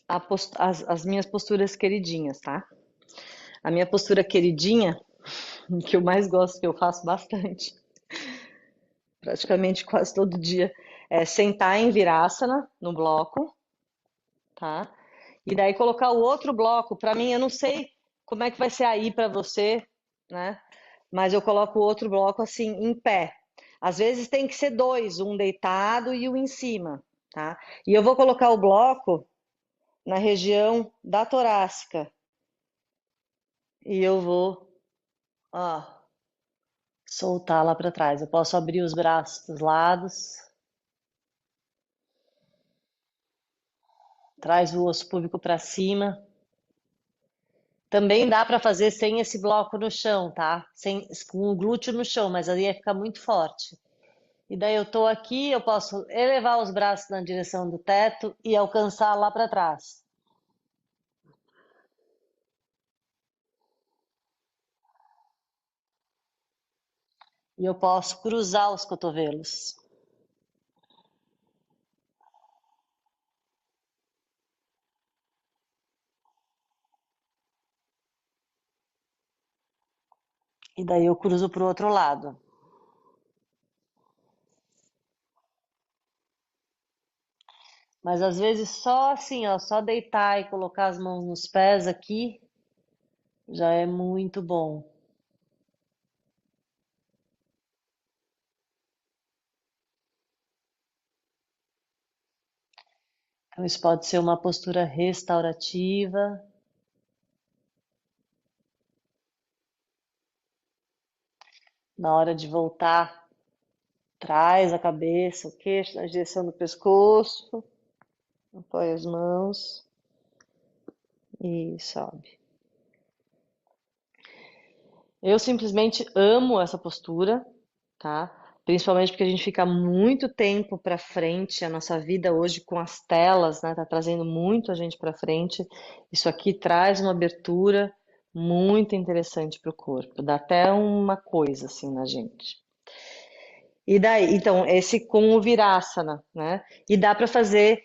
as minhas posturas queridinhas, tá? A minha postura queridinha, que eu mais gosto, que eu faço bastante, praticamente quase todo dia, é sentar em Virasana, no bloco, tá? E daí colocar o outro bloco, para mim, eu não sei como é que vai ser aí para você, né? Mas eu coloco o outro bloco assim, em pé. Às vezes tem que ser dois, um deitado e um em cima, tá? E eu vou colocar o bloco na região da torácica. E eu vou, ó, soltar lá para trás. Eu posso abrir os braços dos lados. Traz o osso púbico para cima. Também dá para fazer sem esse bloco no chão, tá? Sem, com o glúteo no chão, mas ali ia ficar muito forte. E daí eu tô aqui, eu posso elevar os braços na direção do teto e alcançar lá para trás. E eu posso cruzar os cotovelos. E daí eu cruzo para o outro lado. Mas às vezes só assim, ó, só deitar e colocar as mãos nos pés aqui já é muito bom. Então isso pode ser uma postura restaurativa. Na hora de voltar, traz a cabeça, o queixo na direção do pescoço, apoia as mãos e sobe. Eu simplesmente amo essa postura, tá? Principalmente porque a gente fica muito tempo para frente, a nossa vida hoje com as telas, né, tá trazendo muito a gente para frente. Isso aqui traz uma abertura muito interessante para o corpo, dá até uma coisa assim na gente. E daí, então, esse com o Virasana, né? E dá para fazer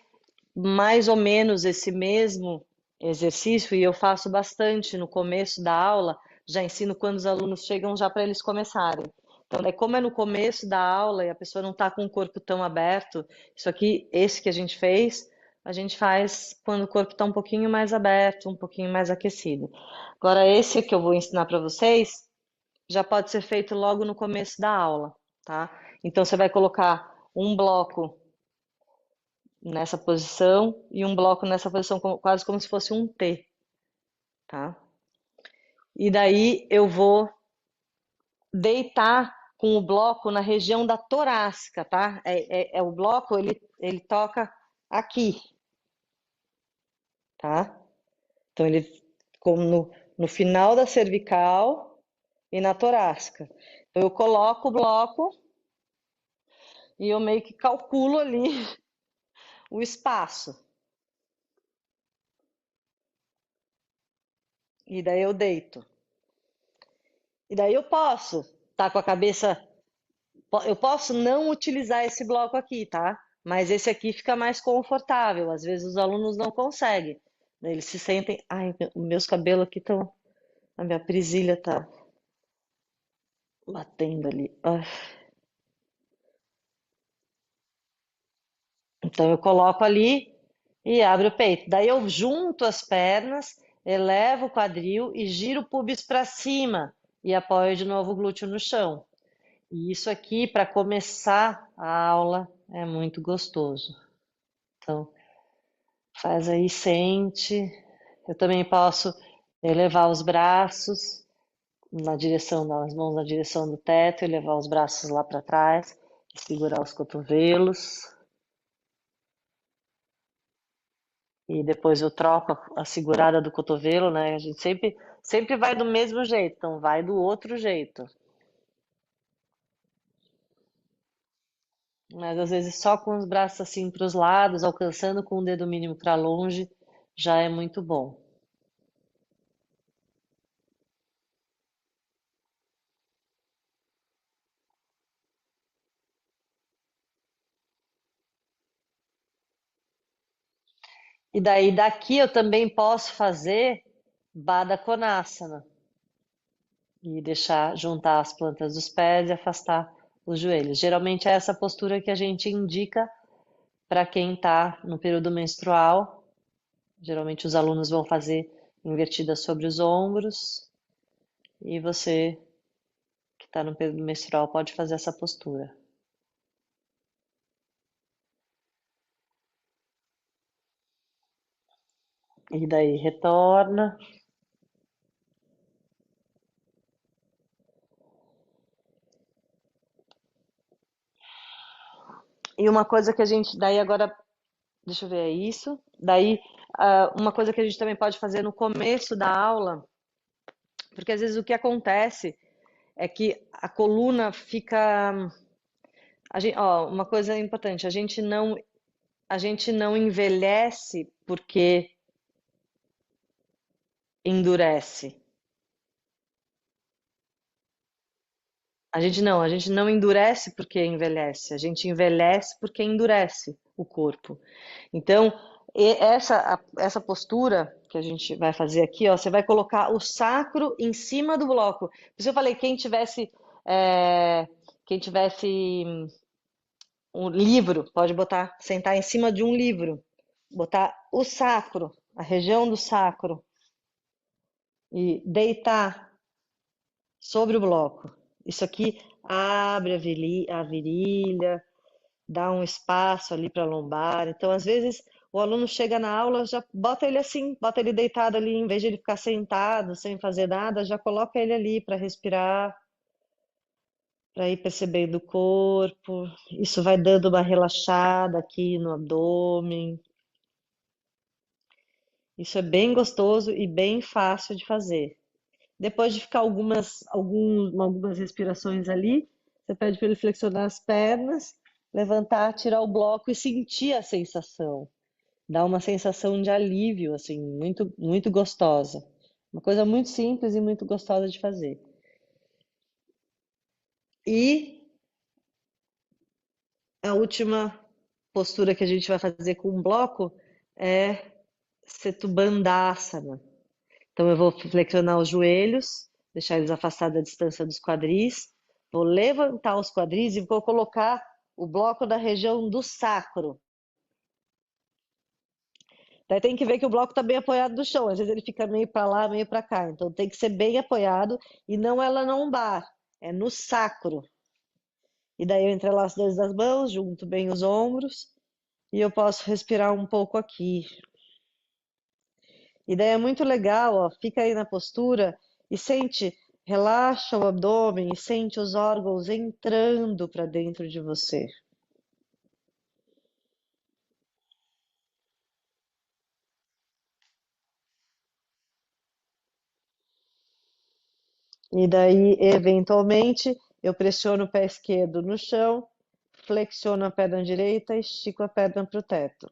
mais ou menos esse mesmo exercício, e eu faço bastante no começo da aula, já ensino quando os alunos chegam já para eles começarem. Então, daí, como é no começo da aula e a pessoa não está com o corpo tão aberto, isso aqui, esse que a gente faz quando o corpo está um pouquinho mais aberto, um pouquinho mais aquecido. Agora, esse que eu vou ensinar para vocês já pode ser feito logo no começo da aula, tá? Então, você vai colocar um bloco nessa posição e um bloco nessa posição, quase como se fosse um T, tá? E daí eu vou deitar com o bloco na região da torácica, tá? O bloco, ele toca aqui, tá? Então ele como no final da cervical e na torácica. Então eu coloco o bloco e eu meio que calculo ali o espaço. E daí eu deito. E daí eu posso estar com a cabeça. Eu posso não utilizar esse bloco aqui, tá? Mas esse aqui fica mais confortável. Às vezes os alunos não conseguem. Daí eles se sentem. Ai, meus cabelos aqui estão. A minha presilha tá batendo ali. Ai. Então eu coloco ali e abro o peito. Daí eu junto as pernas, elevo o quadril e giro o pubis para cima e apoio de novo o glúteo no chão. E isso aqui, para começar a aula, é muito gostoso. Então, faz aí, sente. Eu também posso elevar os braços na direção das mãos na direção do teto e levar os braços lá para trás e segurar os cotovelos. E depois eu troco a segurada do cotovelo, né? A gente sempre vai do mesmo jeito, então vai do outro jeito. Mas às vezes só com os braços assim para os lados, alcançando com o dedo mínimo para longe, já é muito bom. E daí daqui eu também posso fazer Baddha Konasana e deixar juntar as plantas dos pés e afastar os joelhos. Geralmente é essa postura que a gente indica para quem está no período menstrual. Geralmente os alunos vão fazer invertida sobre os ombros e você que está no período menstrual pode fazer essa postura. E daí retorna. E uma coisa que a gente, daí agora, deixa eu ver, é isso. Daí, uma coisa que a gente também pode fazer no começo da aula, porque às vezes o que acontece é que a coluna fica. Uma coisa importante, a gente não envelhece porque endurece. A gente não endurece porque envelhece, a gente envelhece porque endurece o corpo. Então, essa postura que a gente vai fazer aqui, ó, você vai colocar o sacro em cima do bloco. Por isso eu falei, é, quem tivesse um livro, pode botar, sentar em cima de um livro, botar o sacro, a região do sacro e deitar sobre o bloco. Isso aqui abre a virilha, dá um espaço ali para a lombar. Então, às vezes, o aluno chega na aula, já bota ele assim, bota ele deitado ali, em vez de ele ficar sentado, sem fazer nada, já coloca ele ali para respirar, para ir percebendo o corpo. Isso vai dando uma relaxada aqui no abdômen. Isso é bem gostoso e bem fácil de fazer. Depois de ficar algumas respirações ali, você pede para ele flexionar as pernas, levantar, tirar o bloco e sentir a sensação. Dá uma sensação de alívio, assim, muito gostosa. Uma coisa muito simples e muito gostosa de fazer. E A última postura que a gente vai fazer com o bloco é Setu Bandhasana. Então, eu vou flexionar os joelhos, deixar eles afastados da distância dos quadris, vou levantar os quadris e vou colocar o bloco da região do sacro. Daí tem que ver que o bloco está bem apoiado no chão, às vezes ele fica meio para lá, meio para cá. Então tem que ser bem apoiado e não é lá na lombar, é no sacro. E daí eu entrelaço os dedos das mãos, junto bem os ombros e eu posso respirar um pouco aqui. E daí é muito legal, ó, fica aí na postura e sente, relaxa o abdômen e sente os órgãos entrando para dentro de você. E daí, eventualmente, eu pressiono o pé esquerdo no chão, flexiono a perna direita e estico a perna para o teto.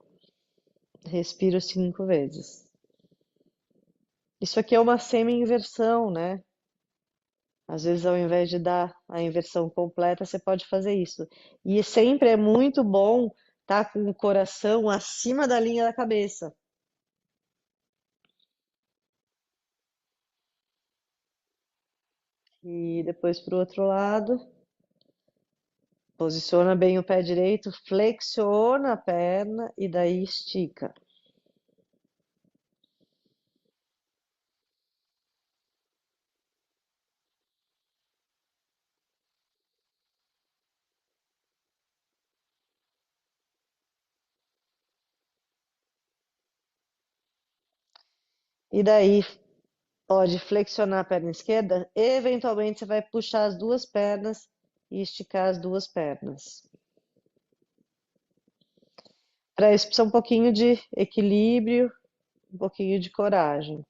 Respiro 5 vezes. Isso aqui é uma semi-inversão, né? Às vezes, ao invés de dar a inversão completa, você pode fazer isso. E sempre é muito bom estar com o coração acima da linha da cabeça. E depois para o outro lado, posiciona bem o pé direito, flexiona a perna e daí estica. E daí pode flexionar a perna esquerda, eventualmente você vai puxar as duas pernas e esticar as duas pernas. Para isso precisa um pouquinho de equilíbrio, um pouquinho de coragem.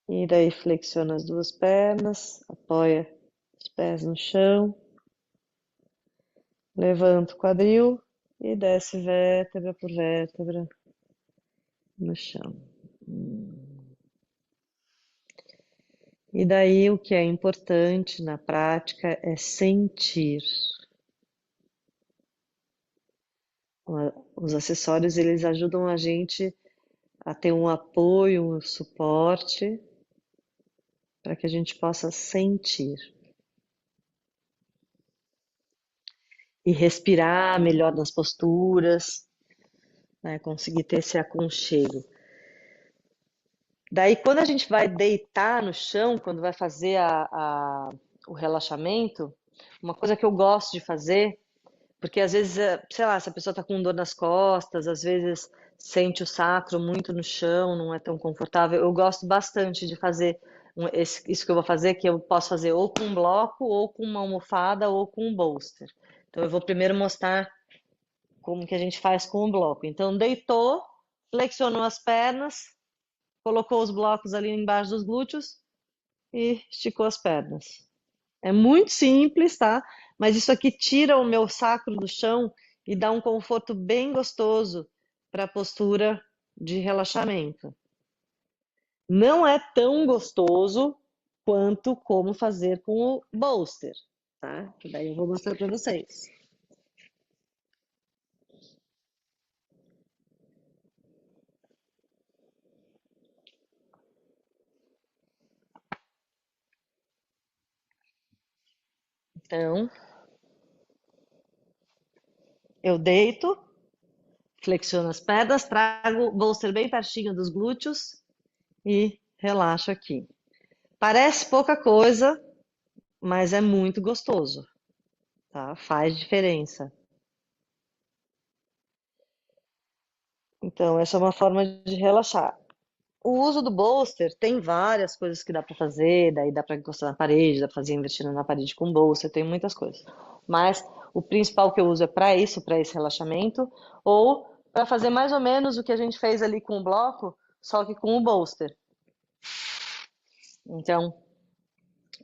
E daí flexiona as duas pernas, apoia os pés no chão, levanta o quadril e desce vértebra por vértebra no chão. E daí o que é importante na prática é sentir. Os acessórios eles ajudam a gente a ter um apoio, um suporte para que a gente possa sentir e respirar melhor nas posturas, né? Conseguir ter esse aconchego. Daí, quando a gente vai deitar no chão, quando vai fazer o relaxamento, uma coisa que eu gosto de fazer, porque às vezes, sei lá, se a pessoa está com dor nas costas, às vezes sente o sacro muito no chão, não é tão confortável. Eu gosto bastante de fazer isso que eu vou fazer, que eu posso fazer ou com um bloco, ou com uma almofada, ou com um bolster. Então, eu vou primeiro mostrar como que a gente faz com o bloco. Então, deitou, flexionou as pernas, colocou os blocos ali embaixo dos glúteos e esticou as pernas. É muito simples, tá? Mas isso aqui tira o meu sacro do chão e dá um conforto bem gostoso para a postura de relaxamento. Não é tão gostoso quanto como fazer com o bolster, tá? Que daí eu vou mostrar para vocês. Então, eu deito, flexiono as pernas, trago o bolster bem pertinho dos glúteos e relaxo aqui. Parece pouca coisa, mas é muito gostoso, tá? Faz diferença. Então, essa é uma forma de relaxar. O uso do bolster tem várias coisas que dá para fazer, daí dá para encostar na parede, dá para fazer investindo na parede com bolster, tem muitas coisas. Mas o principal que eu uso é para isso, para esse relaxamento, ou para fazer mais ou menos o que a gente fez ali com o bloco, só que com o bolster. Então,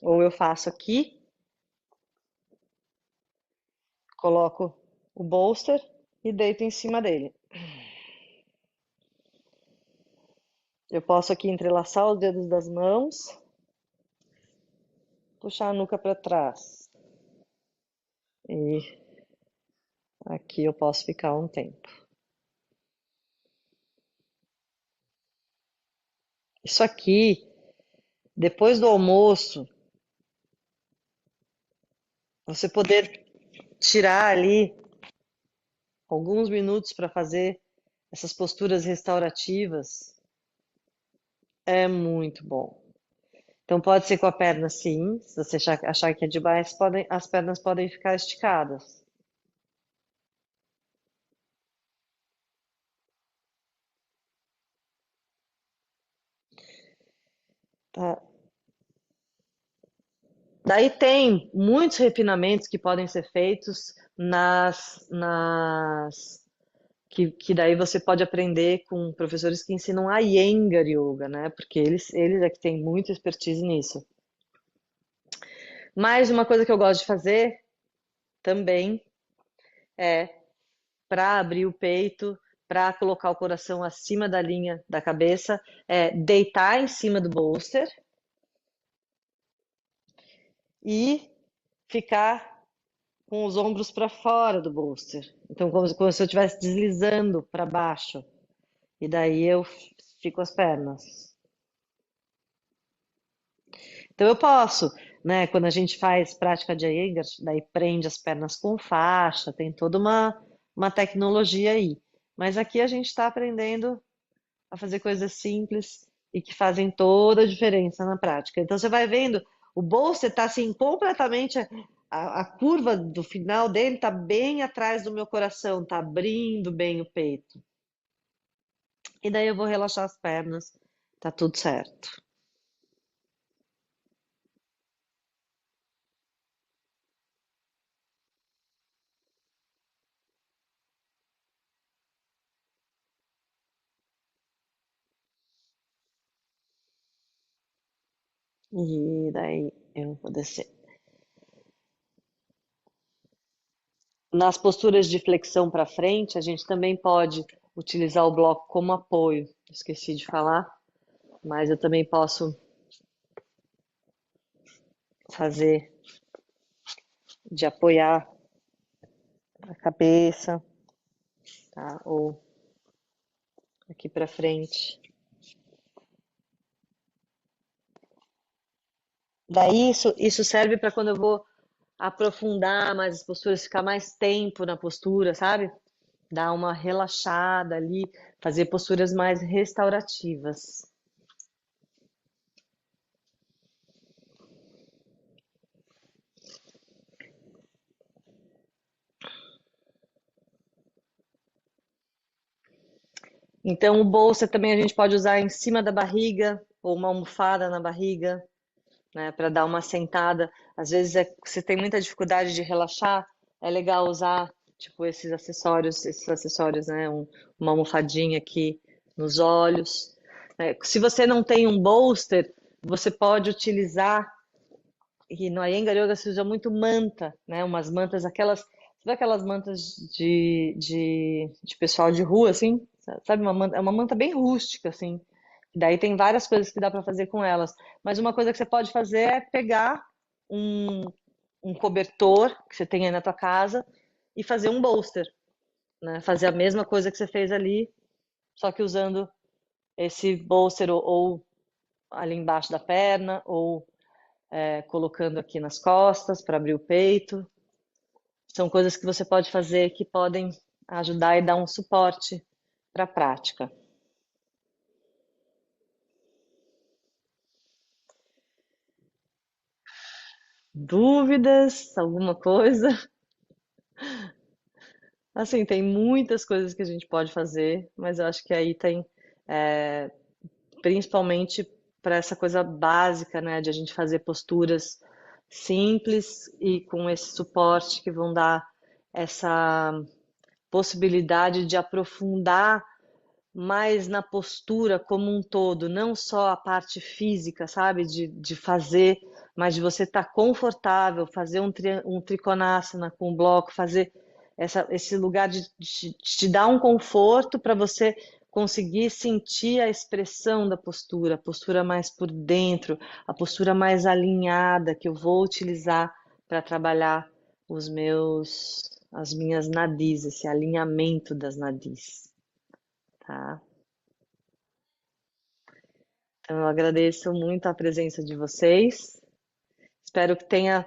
ou eu faço aqui, coloco o bolster e deito em cima dele. Eu posso aqui entrelaçar os dedos das mãos, puxar a nuca para trás. E aqui eu posso ficar um tempo. Isso aqui, depois do almoço, você poder tirar ali alguns minutos para fazer essas posturas restaurativas é muito bom. Então pode ser com a perna sim, se você achar que é demais, as pernas podem ficar esticadas. Tá? Daí tem muitos refinamentos que podem ser feitos que daí você pode aprender com professores que ensinam a Iyengar Yoga, né? Porque eles é que têm muita expertise nisso. Mas uma coisa que eu gosto de fazer também é para abrir o peito, para colocar o coração acima da linha da cabeça, é deitar em cima do bolster e ficar com os ombros para fora do bolster. Então, como se eu estivesse deslizando para baixo. E daí eu fico as pernas. Então eu posso, né? Quando a gente faz prática de Iyengar, daí prende as pernas com faixa, tem toda uma tecnologia aí. Mas aqui a gente está aprendendo a fazer coisas simples e que fazem toda a diferença na prática. Então você vai vendo, o bolster está assim completamente, a curva do final dele está bem atrás do meu coração, está abrindo bem o peito. E daí eu vou relaxar as pernas, tá tudo certo. E daí eu vou descer. Nas posturas de flexão para frente, a gente também pode utilizar o bloco como apoio. Esqueci de falar, mas eu também posso fazer de apoiar a cabeça, tá? Ou aqui para frente. Daí isso serve para quando eu vou aprofundar mais as posturas, ficar mais tempo na postura, sabe? Dar uma relaxada ali, fazer posturas mais restaurativas. Então, o bolsa também a gente pode usar em cima da barriga, ou uma almofada na barriga, né, para dar uma sentada. Às vezes você tem muita dificuldade de relaxar, é legal usar tipo esses acessórios, né, uma almofadinha aqui nos olhos. Né. Se você não tem um bolster, você pode utilizar, e no Iyengar Yoga se usa muito manta, né, umas mantas, sabe aquelas mantas de pessoal de rua, assim? Sabe, é uma manta bem rústica, assim. Daí tem várias coisas que dá para fazer com elas. Mas uma coisa que você pode fazer é pegar um, um cobertor que você tem aí na tua casa e fazer um bolster, né? Fazer a mesma coisa que você fez ali, só que usando esse bolster ou ali embaixo da perna ou colocando aqui nas costas para abrir o peito. São coisas que você pode fazer que podem ajudar e dar um suporte para a prática. Dúvidas? Alguma coisa? Assim, tem muitas coisas que a gente pode fazer, mas eu acho que aí tem, principalmente para essa coisa básica, né, de a gente fazer posturas simples e com esse suporte que vão dar essa possibilidade de aprofundar mais na postura como um todo, não só a parte física, sabe, de fazer, mas de você estar confortável, fazer um trikonasana com o bloco, fazer esse lugar de te dar um conforto para você conseguir sentir a expressão da postura, a postura mais por dentro, a postura mais alinhada que eu vou utilizar para trabalhar as minhas nadis, esse alinhamento das nadis, tá? Então eu agradeço muito a presença de vocês. Espero que tenha,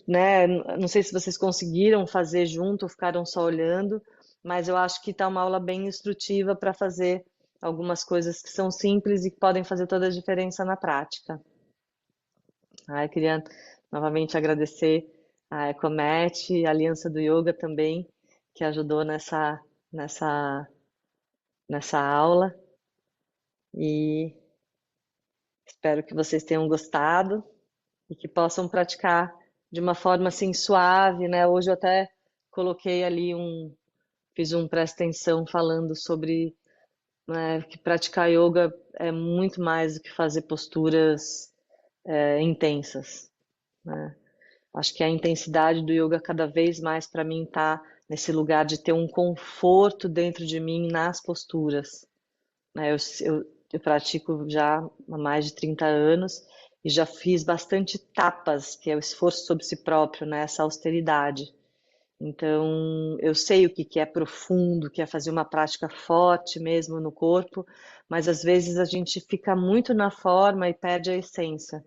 né? Não sei se vocês conseguiram fazer junto ou ficaram só olhando, mas eu acho que está uma aula bem instrutiva para fazer algumas coisas que são simples e que podem fazer toda a diferença na prática. Eu queria novamente agradecer a Ecomet e a Aliança do Yoga também, que ajudou nessa, nessa aula. E espero que vocês tenham gostado e que possam praticar de uma forma assim suave, né? Hoje eu até coloquei ali fiz um presta atenção falando sobre, né, que praticar yoga é muito mais do que fazer posturas intensas, né? Acho que a intensidade do yoga cada vez mais para mim está nesse lugar de ter um conforto dentro de mim nas posturas, né? Eu pratico já há mais de 30 anos e já fiz bastante tapas, que é o esforço sobre si próprio, né? Essa austeridade. Então, eu sei o que que é profundo, que é fazer uma prática forte mesmo no corpo, mas às vezes a gente fica muito na forma e perde a essência,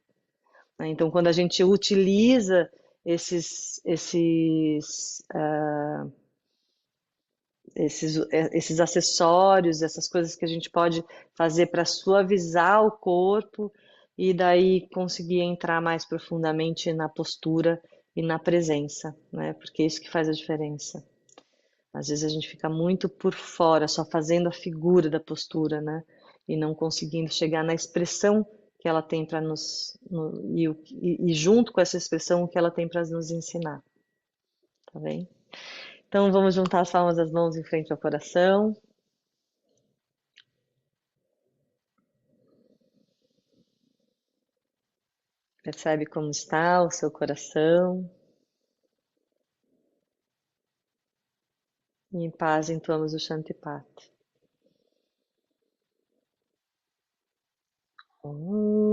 né? Então, quando a gente utiliza esses acessórios, essas coisas que a gente pode fazer para suavizar o corpo e daí conseguir entrar mais profundamente na postura e na presença, né? Porque é isso que faz a diferença. Às vezes a gente fica muito por fora, só fazendo a figura da postura, né? E não conseguindo chegar na expressão que ela tem para e junto com essa expressão o que ela tem para nos ensinar, tá bem? Então vamos juntar as palmas das mãos em frente ao coração. Percebe como está o seu coração. E em paz entoamos o Shantipat. Om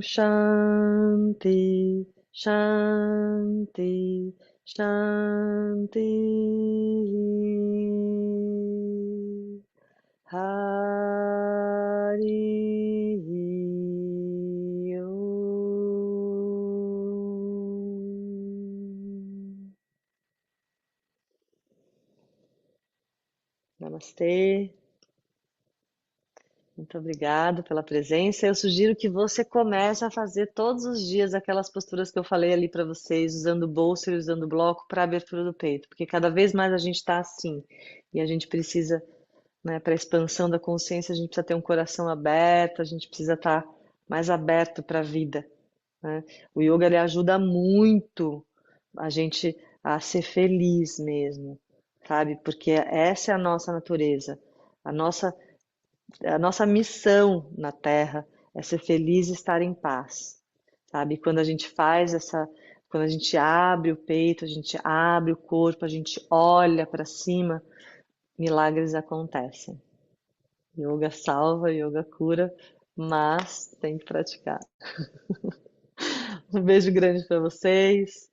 Shanti, Shanti, Shanti. Hari Om. Namastê. Muito obrigado pela presença. Eu sugiro que você comece a fazer todos os dias aquelas posturas que eu falei ali para vocês, usando bolsa e usando bloco para abertura do peito, porque cada vez mais a gente está assim e a gente precisa, né, para a expansão da consciência, a gente precisa ter um coração aberto, a gente precisa estar mais aberto para a vida, né? O yoga ele ajuda muito a gente a ser feliz mesmo, sabe? Porque essa é a nossa natureza. A nossa a nossa missão na Terra é ser feliz e estar em paz, sabe? Quando a gente faz quando a gente abre o peito, a gente abre o corpo, a gente olha para cima, milagres acontecem. Yoga salva, yoga cura, mas tem que praticar. Um beijo grande para vocês.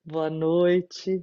Boa noite.